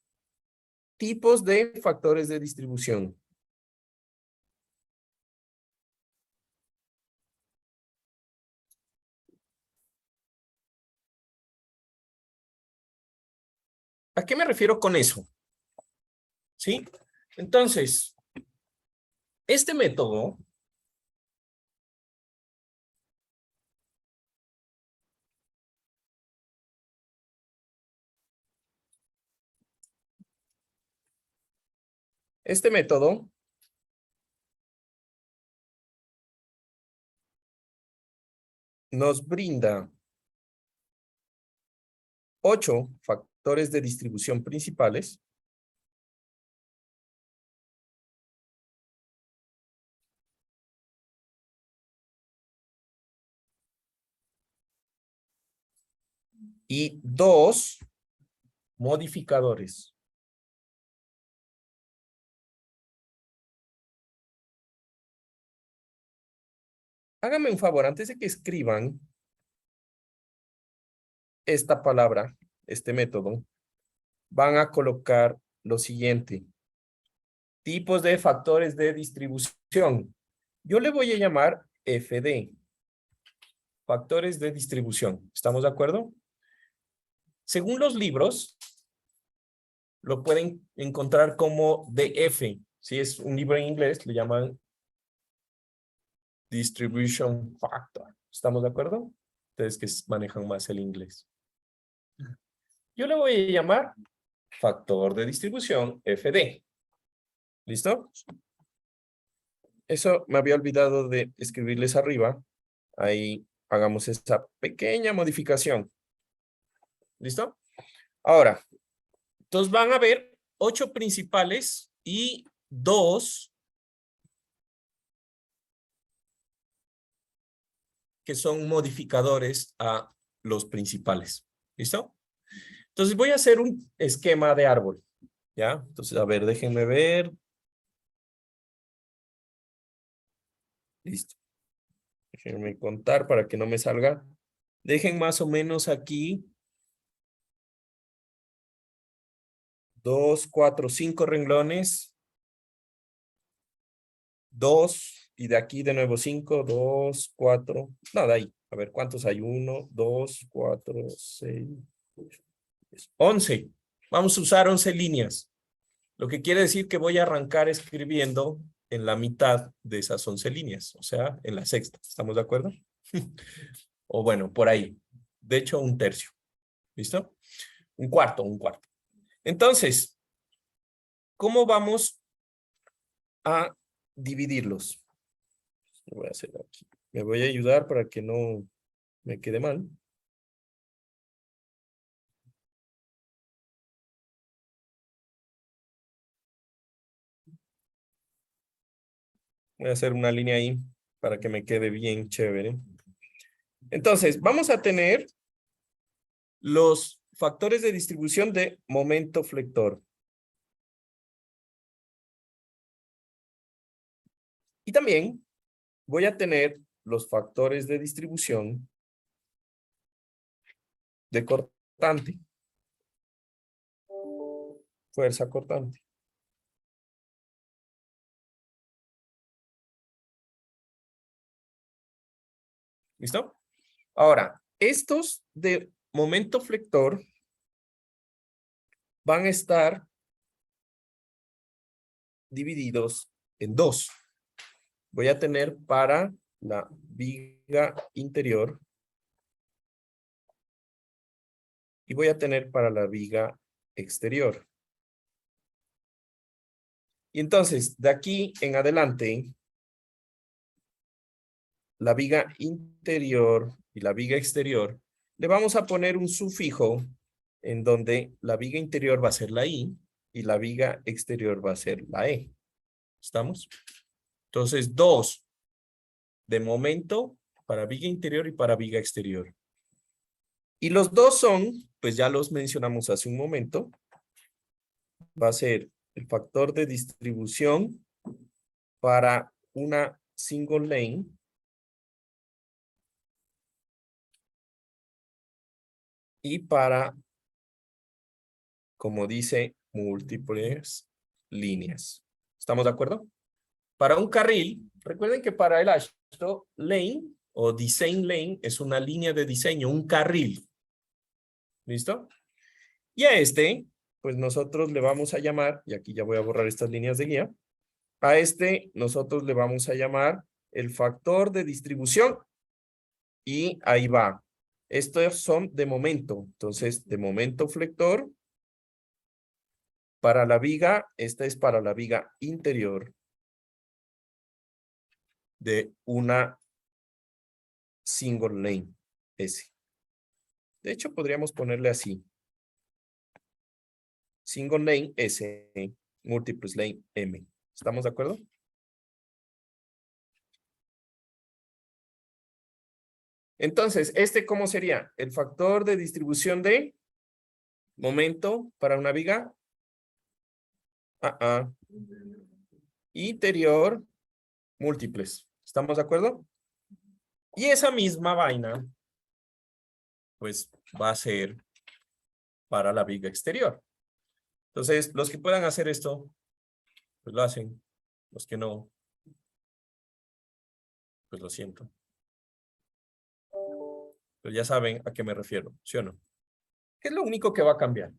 tipos de factores de distribución. ¿A qué me refiero con eso? ¿Sí? Entonces, este método nos brinda 8 factores de distribución principales. Y 2 modificadores. Háganme un favor, antes de que escriban esta palabra, este método, van a colocar lo siguiente. Tipos de factores de distribución. Yo le voy a llamar FD. Factores de distribución. ¿Estamos de acuerdo? Según los libros, lo pueden encontrar como DF. Si es un libro en inglés, le llaman Distribution Factor. ¿Estamos de acuerdo? Ustedes que manejan más el inglés. Yo le voy a llamar factor de distribución FD. ¿Listo? Eso me había olvidado de escribirles arriba. Ahí hagamos esta pequeña modificación. ¿Listo? Ahora, entonces van a ver 8 principales y 2 que son modificadores a los principales. ¿Listo? Entonces voy a hacer un esquema de árbol. ¿Ya? Entonces, a ver, déjenme ver. Listo. Déjenme contar para que no me salga. Dejen más o menos aquí 2, 4, 5 renglones. 2, y de aquí de nuevo 5, 2, 4. No, de ahí. A ver, ¿cuántos hay? 1, 2, 4, 6, 11. Vamos a usar 11 líneas. Lo que quiere decir que voy a arrancar escribiendo en la mitad de esas 11 líneas. O sea, en la sexta. ¿Estamos de acuerdo? O bueno, por ahí. De hecho, un tercio. ¿Listo? Un cuarto. Entonces, ¿cómo vamos a dividirlos? Lo voy a hacer aquí. Me voy a ayudar para que no me quede mal. Voy a hacer una línea ahí para que me quede bien chévere. Entonces, vamos a tener los factores de distribución de momento flector. Y también voy a tener los factores de distribución de cortante. Fuerza cortante. ¿Listo? Ahora, estos de momento flector van a estar divididos en dos. Voy a tener para la viga interior y voy a tener para la viga exterior. Y entonces, de aquí en adelante, la viga interior y la viga exterior, le vamos a poner un sufijo en donde la viga interior va a ser la I y la viga exterior va a ser la E. ¿Estamos? Entonces, 2 de momento para viga interior y para viga exterior. Y los dos son, pues ya los mencionamos hace un momento, va a ser el factor de distribución para una single lane y para, como dice, múltiples líneas. ¿Estamos de acuerdo? Para un carril, recuerden que para el AASHTO, lane o design lane es una línea de diseño, un carril. ¿Listo? Y a este, pues nosotros le vamos a llamar, y aquí ya voy a borrar estas líneas de guía, a este nosotros le vamos a llamar el factor de distribución. Y ahí va. Estos son de momento. Entonces, de momento flector. Para la viga, esta es para la viga interior de una single lane S. De hecho, podríamos ponerle así. Single lane S, múltiples lane M. ¿Estamos de acuerdo? Entonces, ¿cómo sería? El factor de distribución de momento para una viga. Interior, múltiples. ¿Estamos de acuerdo? Y esa misma vaina, pues, va a ser para la viga exterior. Entonces, los que puedan hacer esto, pues lo hacen. Los que no, pues lo siento. Pero ya saben a qué me refiero, ¿sí o no? ¿Qué es lo único que va a cambiar?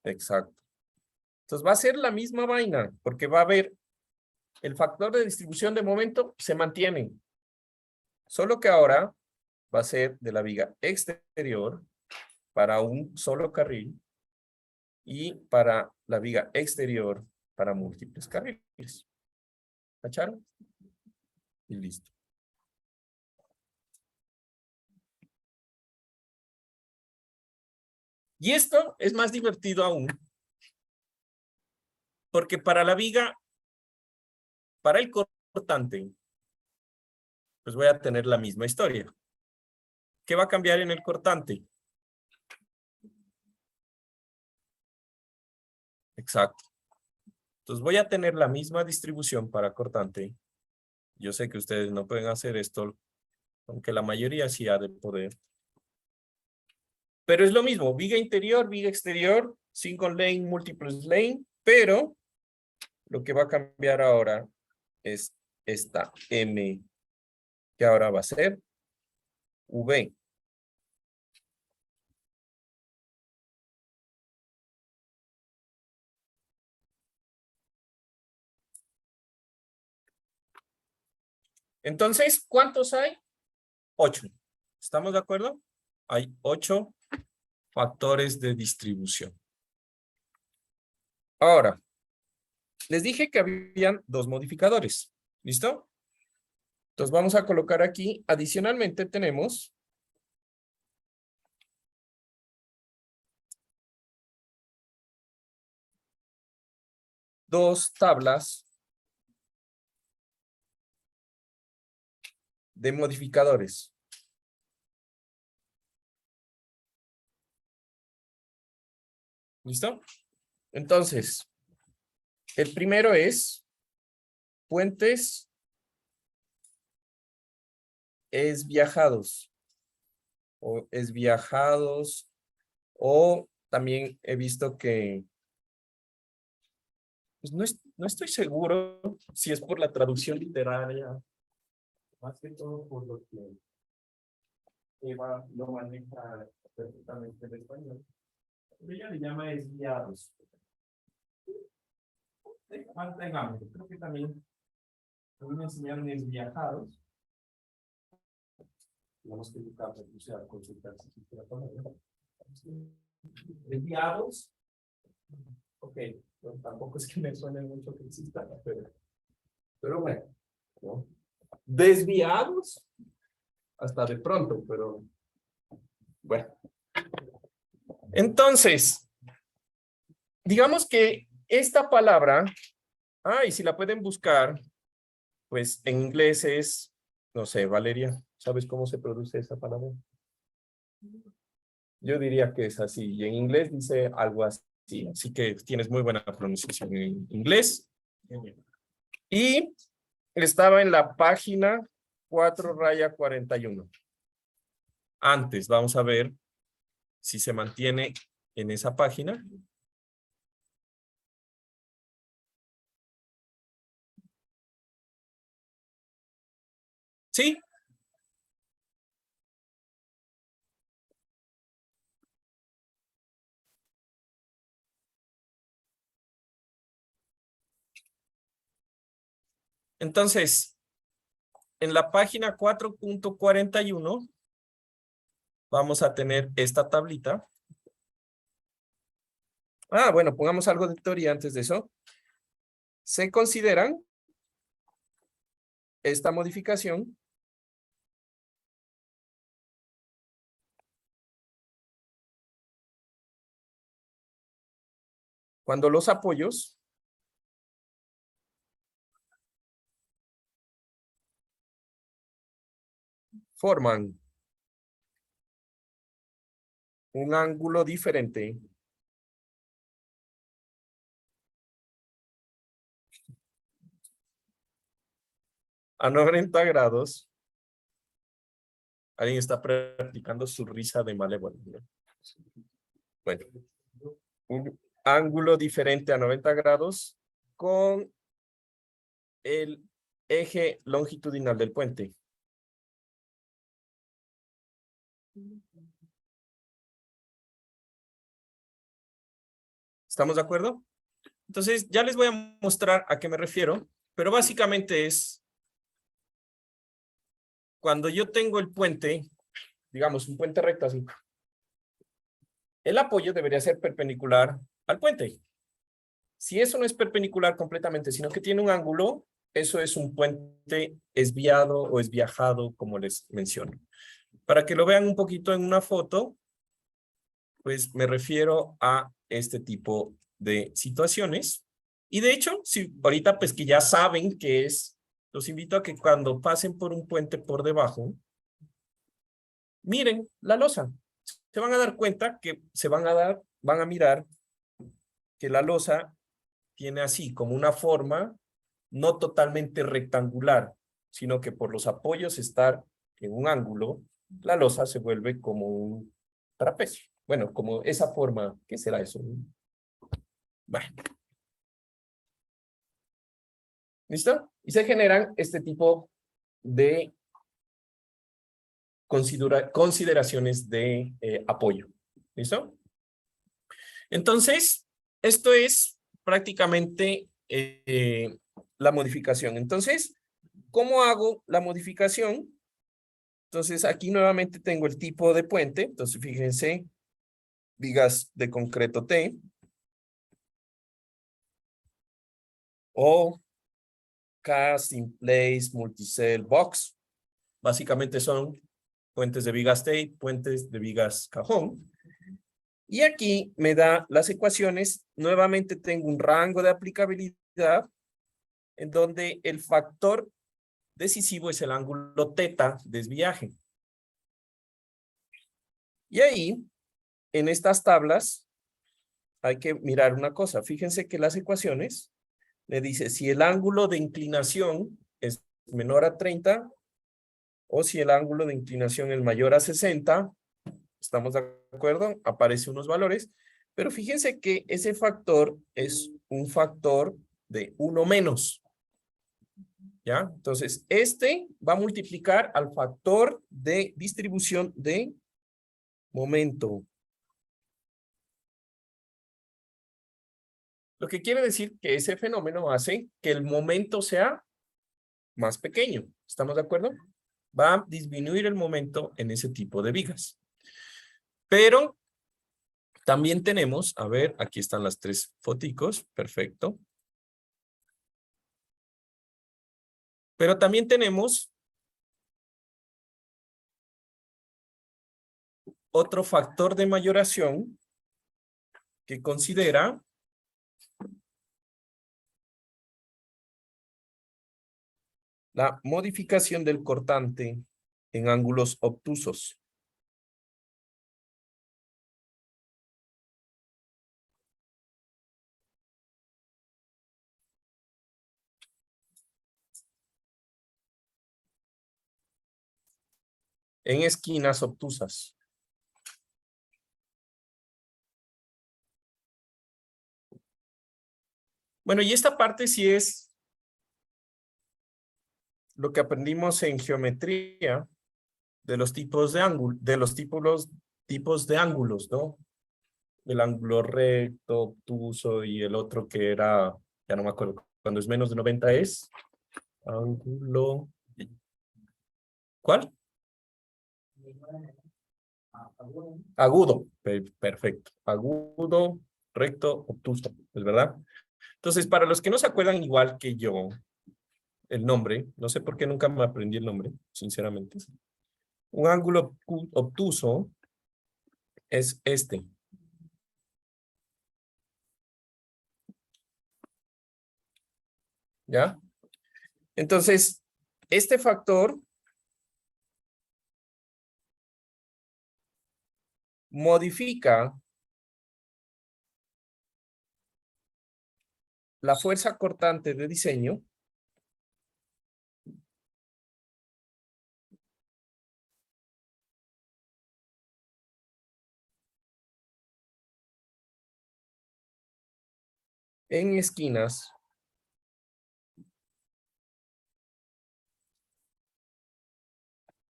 Exacto. Entonces va a ser la misma vaina, porque va a haber el factor de distribución de momento se mantiene. Solo que ahora va a ser de la viga exterior para un solo carril y para la viga exterior para múltiples carriles. ¿Cacharon? Y listo. Y esto es más divertido aún, porque para la viga, para el cortante, pues voy a tener la misma historia. ¿Qué va a cambiar en el cortante? Exacto. Entonces voy a tener la misma distribución para cortante. Yo sé que ustedes no pueden hacer esto, aunque la mayoría sí ha de poder. Pero es lo mismo, viga interior, viga exterior, single lane, múltiples lane, pero lo que va a cambiar ahora es esta M, que ahora va a ser V. Entonces, ¿cuántos hay? 8. ¿Estamos de acuerdo? Hay 8 factores de distribución. Ahora, les dije que habían 2 modificadores. ¿Listo? Entonces vamos a colocar aquí, adicionalmente tenemos dos tablas de modificadores. ¿Listo? Entonces, el primero es puentes esviajados o esviajados, o también he visto que pues no estoy seguro si es por la traducción literaria, más que todo por lo que Eva lo maneja perfectamente en español. Ella le llama desviados. Mantengamos, creo que también a mí me enseñaron desviajados. Digamos que buscar consultar si quisiera ponerlo. Desviados. Ok, bueno, tampoco es que me suene mucho que exista, pero bueno, ¿no? Desviados, hasta de pronto, pero bueno. Entonces, digamos que esta palabra, y si la pueden buscar, pues en inglés es, no sé, Valeria, ¿sabes cómo se produce esa palabra? Yo diría que es así, y en inglés dice algo así, así que tienes muy buena pronunciación en inglés. Y estaba en la página 4-41. Antes, vamos a ver si se mantiene en esa página. ¿Sí? Entonces, en la página 4.41 vamos a tener esta tablita. Bueno, pongamos algo de teoría antes de eso. Se consideran esta modificación cuando los apoyos forman un ángulo diferente a 90 grados. Alguien está practicando su risa de malévola. Bueno, un ángulo diferente a 90 grados con el eje longitudinal del puente. ¿Estamos de acuerdo? Entonces, ya les voy a mostrar a qué me refiero, pero básicamente es cuando yo tengo el puente, digamos, un puente recto así, el apoyo debería ser perpendicular al puente. Si eso no es perpendicular completamente, sino que tiene un ángulo, eso es un puente esviado o esviajado, como les menciono. Para que lo vean un poquito en una foto, pues me refiero a este tipo de situaciones. Y de hecho, si ahorita pues que ya saben qué es, los invito a que cuando pasen por un puente por debajo, miren la losa. Se van a dar cuenta que van a mirar que la losa tiene así como una forma no totalmente rectangular, sino que por los apoyos estar en un ángulo, la losa se vuelve como un trapecio. Bueno, como esa forma, ¿qué será eso? Bueno. ¿Listo? Y se generan este tipo de consideraciones de apoyo. ¿Listo? Entonces, esto es prácticamente la modificación. Entonces, ¿cómo hago la modificación? Entonces, aquí nuevamente tengo el tipo de puente. Entonces, fíjense, vigas de concreto T. O cast, in place, multicell, box. Básicamente son puentes de vigas tape, puentes de vigas cajón. Y aquí me da las ecuaciones. Nuevamente tengo un rango de aplicabilidad en donde el factor decisivo es el ángulo teta desviaje. Y ahí, en estas tablas, hay que mirar una cosa. Fíjense que las ecuaciones me dice si el ángulo de inclinación es menor a 30 o si el ángulo de inclinación es mayor a 60. ¿Estamos de acuerdo? Aparecen unos valores. Pero fíjense que ese factor es un factor de 1 menos. ¿Ya? Entonces, este va a multiplicar al factor de distribución de momento. Lo que quiere decir que ese fenómeno hace que el momento sea más pequeño. ¿Estamos de acuerdo? Va a disminuir el momento en ese tipo de vigas. Pero también tenemos, a ver, aquí están las 3 foticos, perfecto. Pero también tenemos otro factor de mayoración que considera la modificación del cortante en ángulos obtusos. En esquinas obtusas. Bueno, y esta parte sí es lo que aprendimos en geometría de los tipos de ángulo, de los tipos de ángulos, ¿no? El ángulo recto, obtuso y el otro que era, ya no me acuerdo, cuando es menos de 90 es ángulo. ¿Cuál? Agudo, perfecto. Agudo, recto, obtuso, ¿es verdad? Entonces, para los que no se acuerdan igual que yo, el nombre, no sé por qué nunca me aprendí el nombre, sinceramente. Un ángulo obtuso es este. ¿Ya? Entonces, este factor modifica la fuerza cortante de diseño en esquinas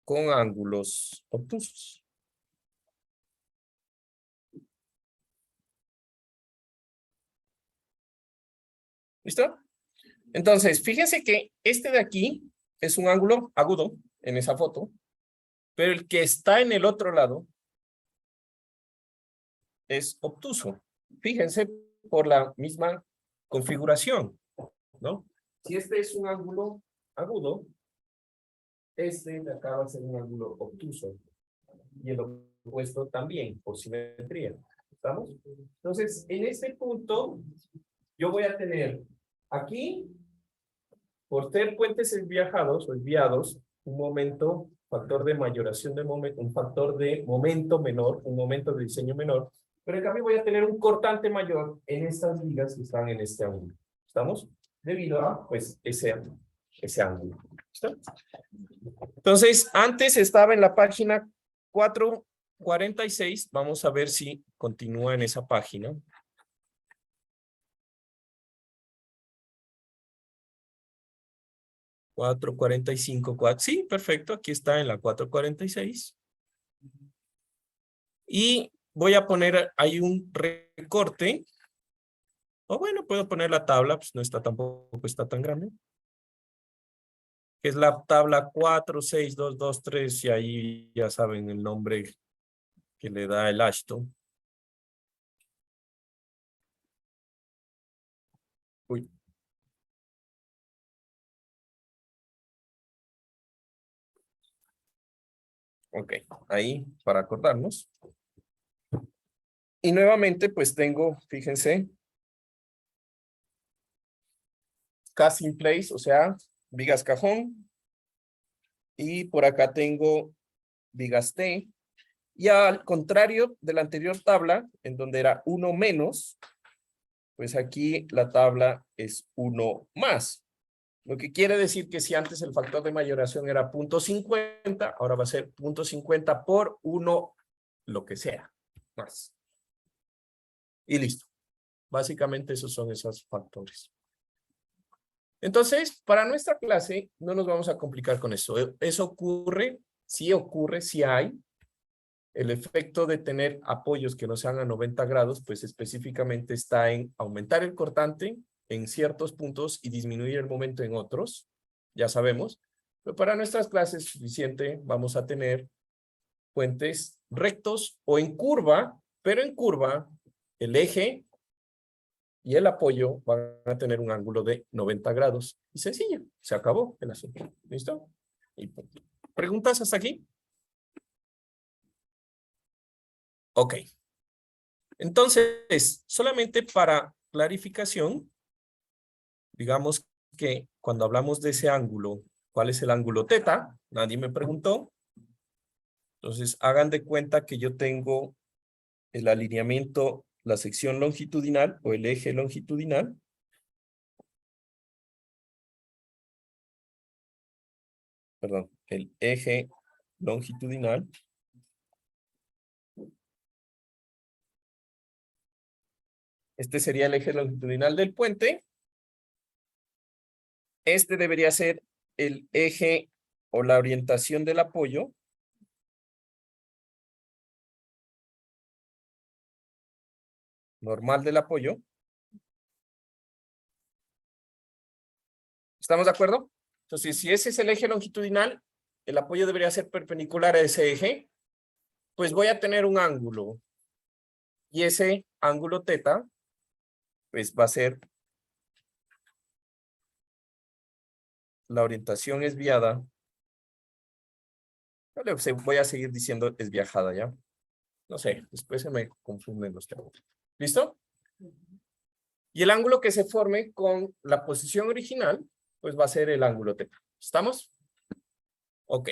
con ángulos obtusos. ¿Listo? Entonces, fíjense que este de aquí es un ángulo agudo en esa foto, pero el que está en el otro lado es obtuso. Fíjense por la misma configuración, ¿no? Si este es un ángulo agudo, este de acá va a ser un ángulo obtuso. Y el opuesto también, por simetría. ¿Estamos? Entonces, en este punto, yo voy a tener aquí, por ser puentes enviados o enviados, un momento, factor de mayoración de momento, un factor de momento menor, un momento de diseño menor, pero en cambio voy a tener un cortante mayor en estas vigas que están en este ángulo. ¿Estamos? Debido a, pues, ese ángulo. ¿Está? Entonces, antes estaba en la página 446. Vamos a ver si continúa en esa página. Sí, perfecto. Aquí está en la 446. Y voy a poner ahí un recorte. O bueno, puedo poner la tabla, pues no está tampoco está tan grande. Que es la tabla 46223 y ahí ya saben el nombre que le da el Ashton. Uy. Ok, ahí para acordarnos. Y nuevamente pues tengo, fíjense, casting place, o sea, vigas cajón. Y por acá tengo vigas T. Y al contrario de la anterior tabla, en donde era 1 menos, pues aquí la tabla es 1 más. Lo que quiere decir que si antes el factor de mayoración era 0.50, ahora va a ser 0.50 por 1, lo que sea, más. Y listo. Básicamente esos son esos factores. Entonces, para nuestra clase no nos vamos a complicar con eso. Eso ocurre, sí hay. El efecto de tener apoyos que no sean a 90 grados, pues específicamente está en aumentar el cortante en ciertos puntos y disminuir el momento en otros. Ya sabemos. Pero para nuestras clases suficiente vamos a tener puentes rectos o en curva, pero en curva el eje y el apoyo van a tener un ángulo de 90 grados. Y sencillo, se acabó el asunto. ¿Listo? Y ¿preguntas hasta aquí? Ok. Entonces, solamente para clarificación, digamos que cuando hablamos de ese ángulo, ¿cuál es el ángulo teta? Nadie me preguntó. Entonces, hagan de cuenta que yo tengo el alineamiento, la sección longitudinal o el eje longitudinal. Perdón, el eje longitudinal. Este sería el eje longitudinal del puente. Este debería ser el eje o la orientación del apoyo. Normal del apoyo. ¿Estamos de acuerdo? Entonces, si ese es el eje longitudinal, el apoyo debería ser perpendicular a ese eje, pues voy a tener un ángulo. Y ese ángulo teta, pues va a ser la orientación desviada. Vale, voy a seguir diciendo desviajada, ¿ya? No sé, después se me confunden los términos. ¿Listo? Y el ángulo que se forme con la posición original, pues va a ser el ángulo teta. ¿Estamos? Ok.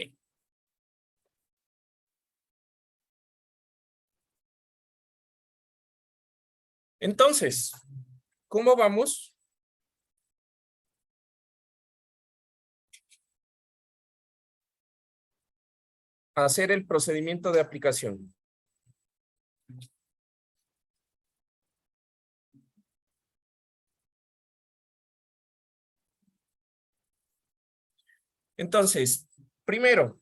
Entonces, ¿cómo vamos? A hacer el procedimiento de aplicación. Entonces, primero,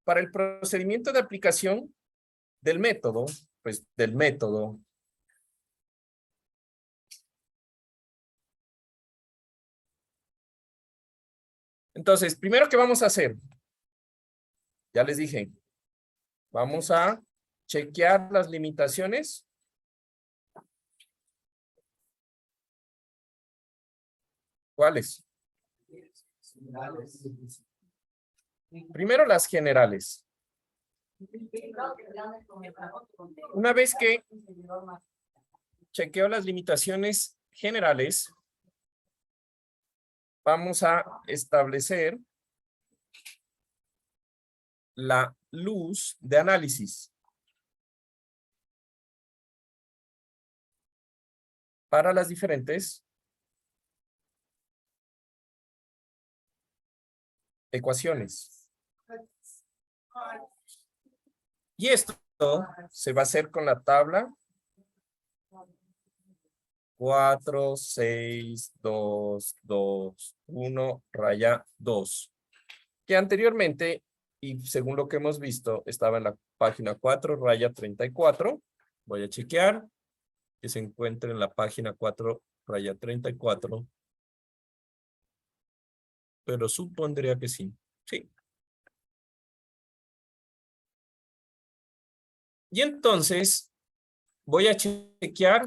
para el procedimiento de aplicación del método, pues del método. Entonces, primero, ¿qué vamos a hacer? Ya les dije, vamos a chequear las limitaciones. ¿Cuáles? Primero las generales. Una vez que chequeo las limitaciones generales, vamos a establecer la luz de análisis para las diferentes ecuaciones. Y esto se va a hacer con la tabla 4, 6, 2, 2, 1, raya 2. Que anteriormente, y según lo que hemos visto, estaba en la página 4, raya 34. Voy a chequear que se encuentre en la página 4, raya 34. Pero supondría que sí. Sí. Y entonces voy a chequear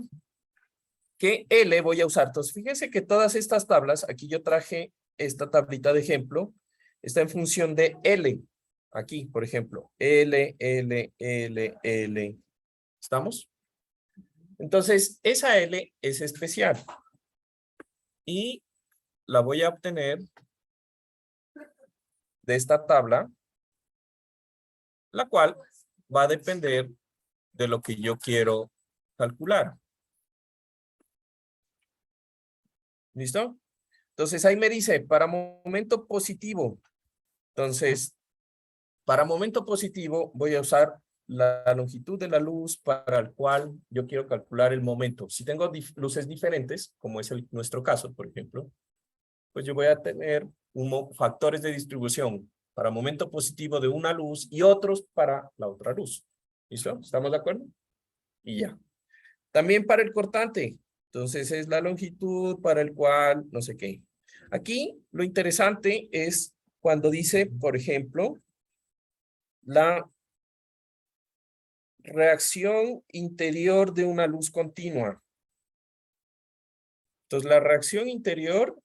qué L voy a usar. Entonces, fíjense que todas estas tablas, aquí yo traje esta tablita de ejemplo, está en función de L. Aquí, por ejemplo, L, L, L, L. ¿Estamos? Entonces, esa L es especial. Y la voy a obtener de esta tabla, la cual va a depender de lo que yo quiero calcular. ¿Listo? Entonces, ahí me dice, para momento positivo. Entonces, para momento positivo voy a usar la longitud de la luz para el cual yo quiero calcular el momento. Si tengo luces diferentes, como es nuestro caso, por ejemplo, pues yo voy a tener factores de distribución para momento positivo de una luz y otros para la otra luz. ¿Listo? ¿Estamos de acuerdo? Y ya. También para el cortante. Entonces es la longitud para el cual no sé qué. Aquí lo interesante es cuando dice, por ejemplo, la reacción interior de una luz continua. Entonces, la reacción interior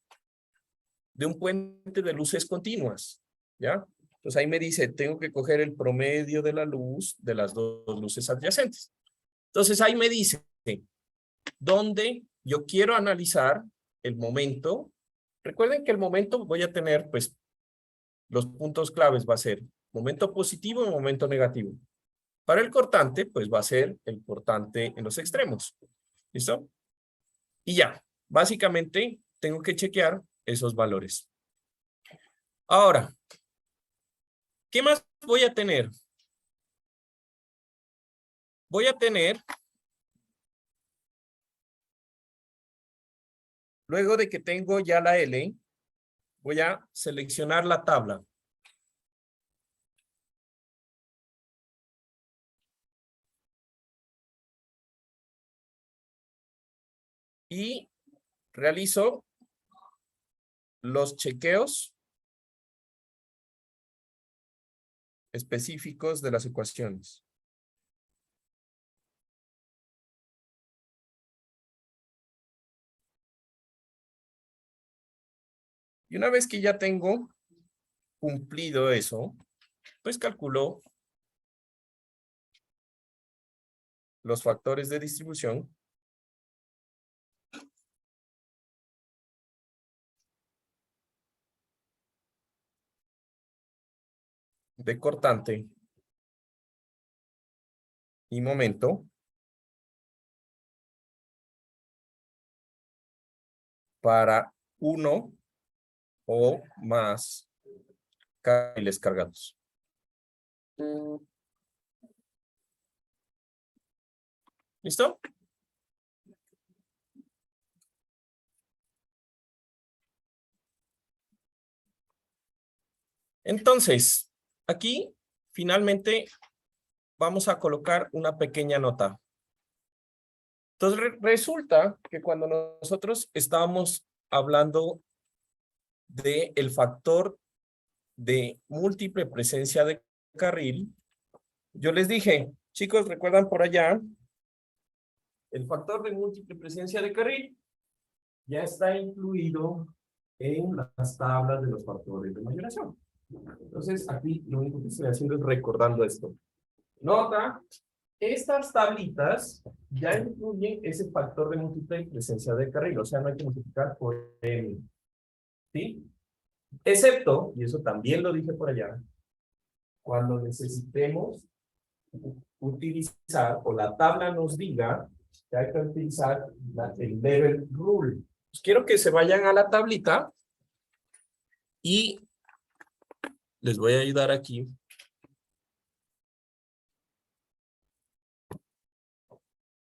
de un puente de luces continuas, ¿ya? Entonces, ahí me dice, tengo que coger el promedio de la luz de las dos luces adyacentes. Entonces, ahí me dice, ¿dónde yo quiero analizar el momento? Recuerden que el momento voy a tener, pues, los puntos claves va a ser momento positivo y momento negativo. Para el cortante, pues va a ser el cortante en los extremos. ¿Listo? Y ya, básicamente tengo que chequear esos valores. Ahora, ¿qué más voy a tener? Voy a tener, luego de que tengo ya la L, voy a seleccionar la tabla. Y realizo los chequeos específicos de las ecuaciones. Y una vez que ya tengo cumplido eso, pues calculo los factores de distribución de cortante y momento para uno o más carriles cargados. ¿Listo? Entonces, aquí finalmente vamos a colocar una pequeña nota. Entonces, resulta que cuando nosotros estábamos hablando del factor de múltiple presencia de carril, yo les dije, chicos, ¿recuerdan por allá? El factor de múltiple presencia de carril ya está incluido en las tablas de los factores de mayoración. Entonces, aquí lo único que estoy haciendo es recordando esto. Nota, estas tablitas ya incluyen ese factor de múltiple presencia de carril, o sea, no hay que multiplicar por M, ¿sí? Excepto, y eso también lo dije por allá, cuando necesitemos utilizar, o la tabla nos diga que hay que utilizar el level rule. Pues quiero que se vayan a la tablita y les voy a ayudar aquí.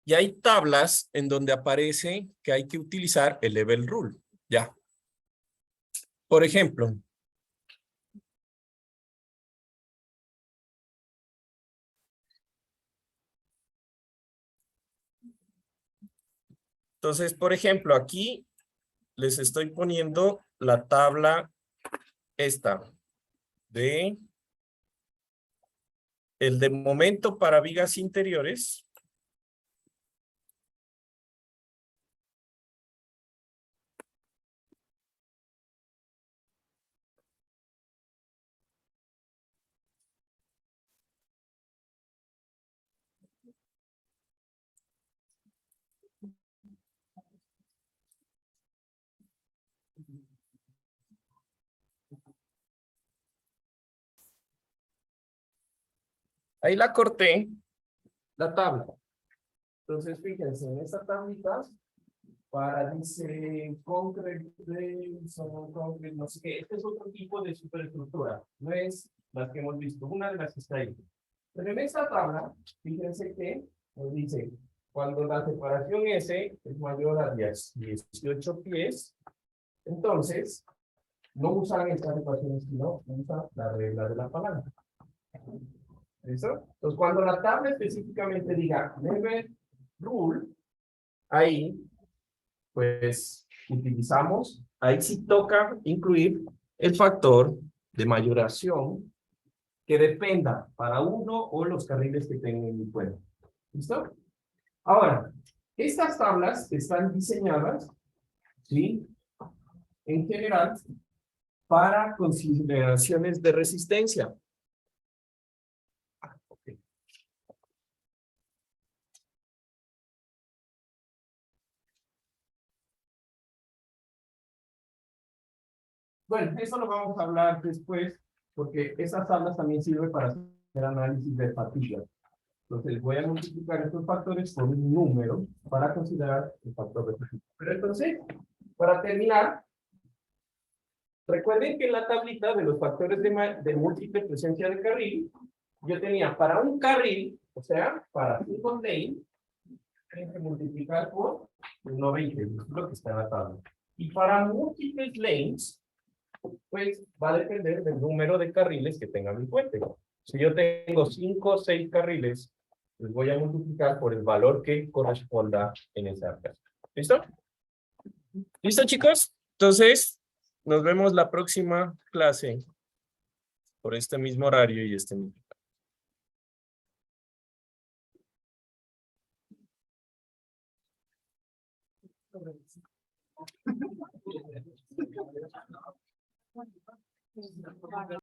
Y hay tablas en donde aparece que hay que utilizar el level rule. Ya. Por ejemplo, entonces, por ejemplo, aquí les estoy poniendo la tabla esta de el de momento para vigas interiores. Ahí la corté, la tabla. Entonces, fíjense, en esta tablita, para dice concrete, concrete, no sé qué. Este es otro tipo de superestructura. No es las que hemos visto, una de las que está ahí. Pero en esta tabla, fíjense que nos dice, cuando la separación S es mayor a 18 pies, entonces, no usan esta separación, sino usan la regla de la palanca. ¿Listo? Entonces, cuando la tabla específicamente diga never rule, ahí, pues, utilizamos, ahí sí toca incluir el factor de mayoración que dependa para uno o los carriles que tengan en el puente. ¿Listo? Ahora, estas tablas están diseñadas, ¿sí? En general, para consideraciones de resistencia. Bueno, eso lo vamos a hablar después, porque esas tablas también sirven para hacer análisis de fatiga. Entonces voy a multiplicar estos factores por un número para considerar el factor de fatiga. Pero entonces, para terminar, recuerden que en la tablita de los factores de múltiple presencia de carril, yo tenía para un carril, o sea, para single lane, tengo que multiplicar por 1,20, es lo que está en la tabla. Y para múltiples lanes, pues va a depender del número de carriles que tenga mi puente. Si yo tengo 5 o 6 carriles, les voy a multiplicar por el valor que corresponda en esa casa. ¿Listo? ¿Listo, chicos? Entonces, nos vemos la próxima clase por este mismo horario y este mismo.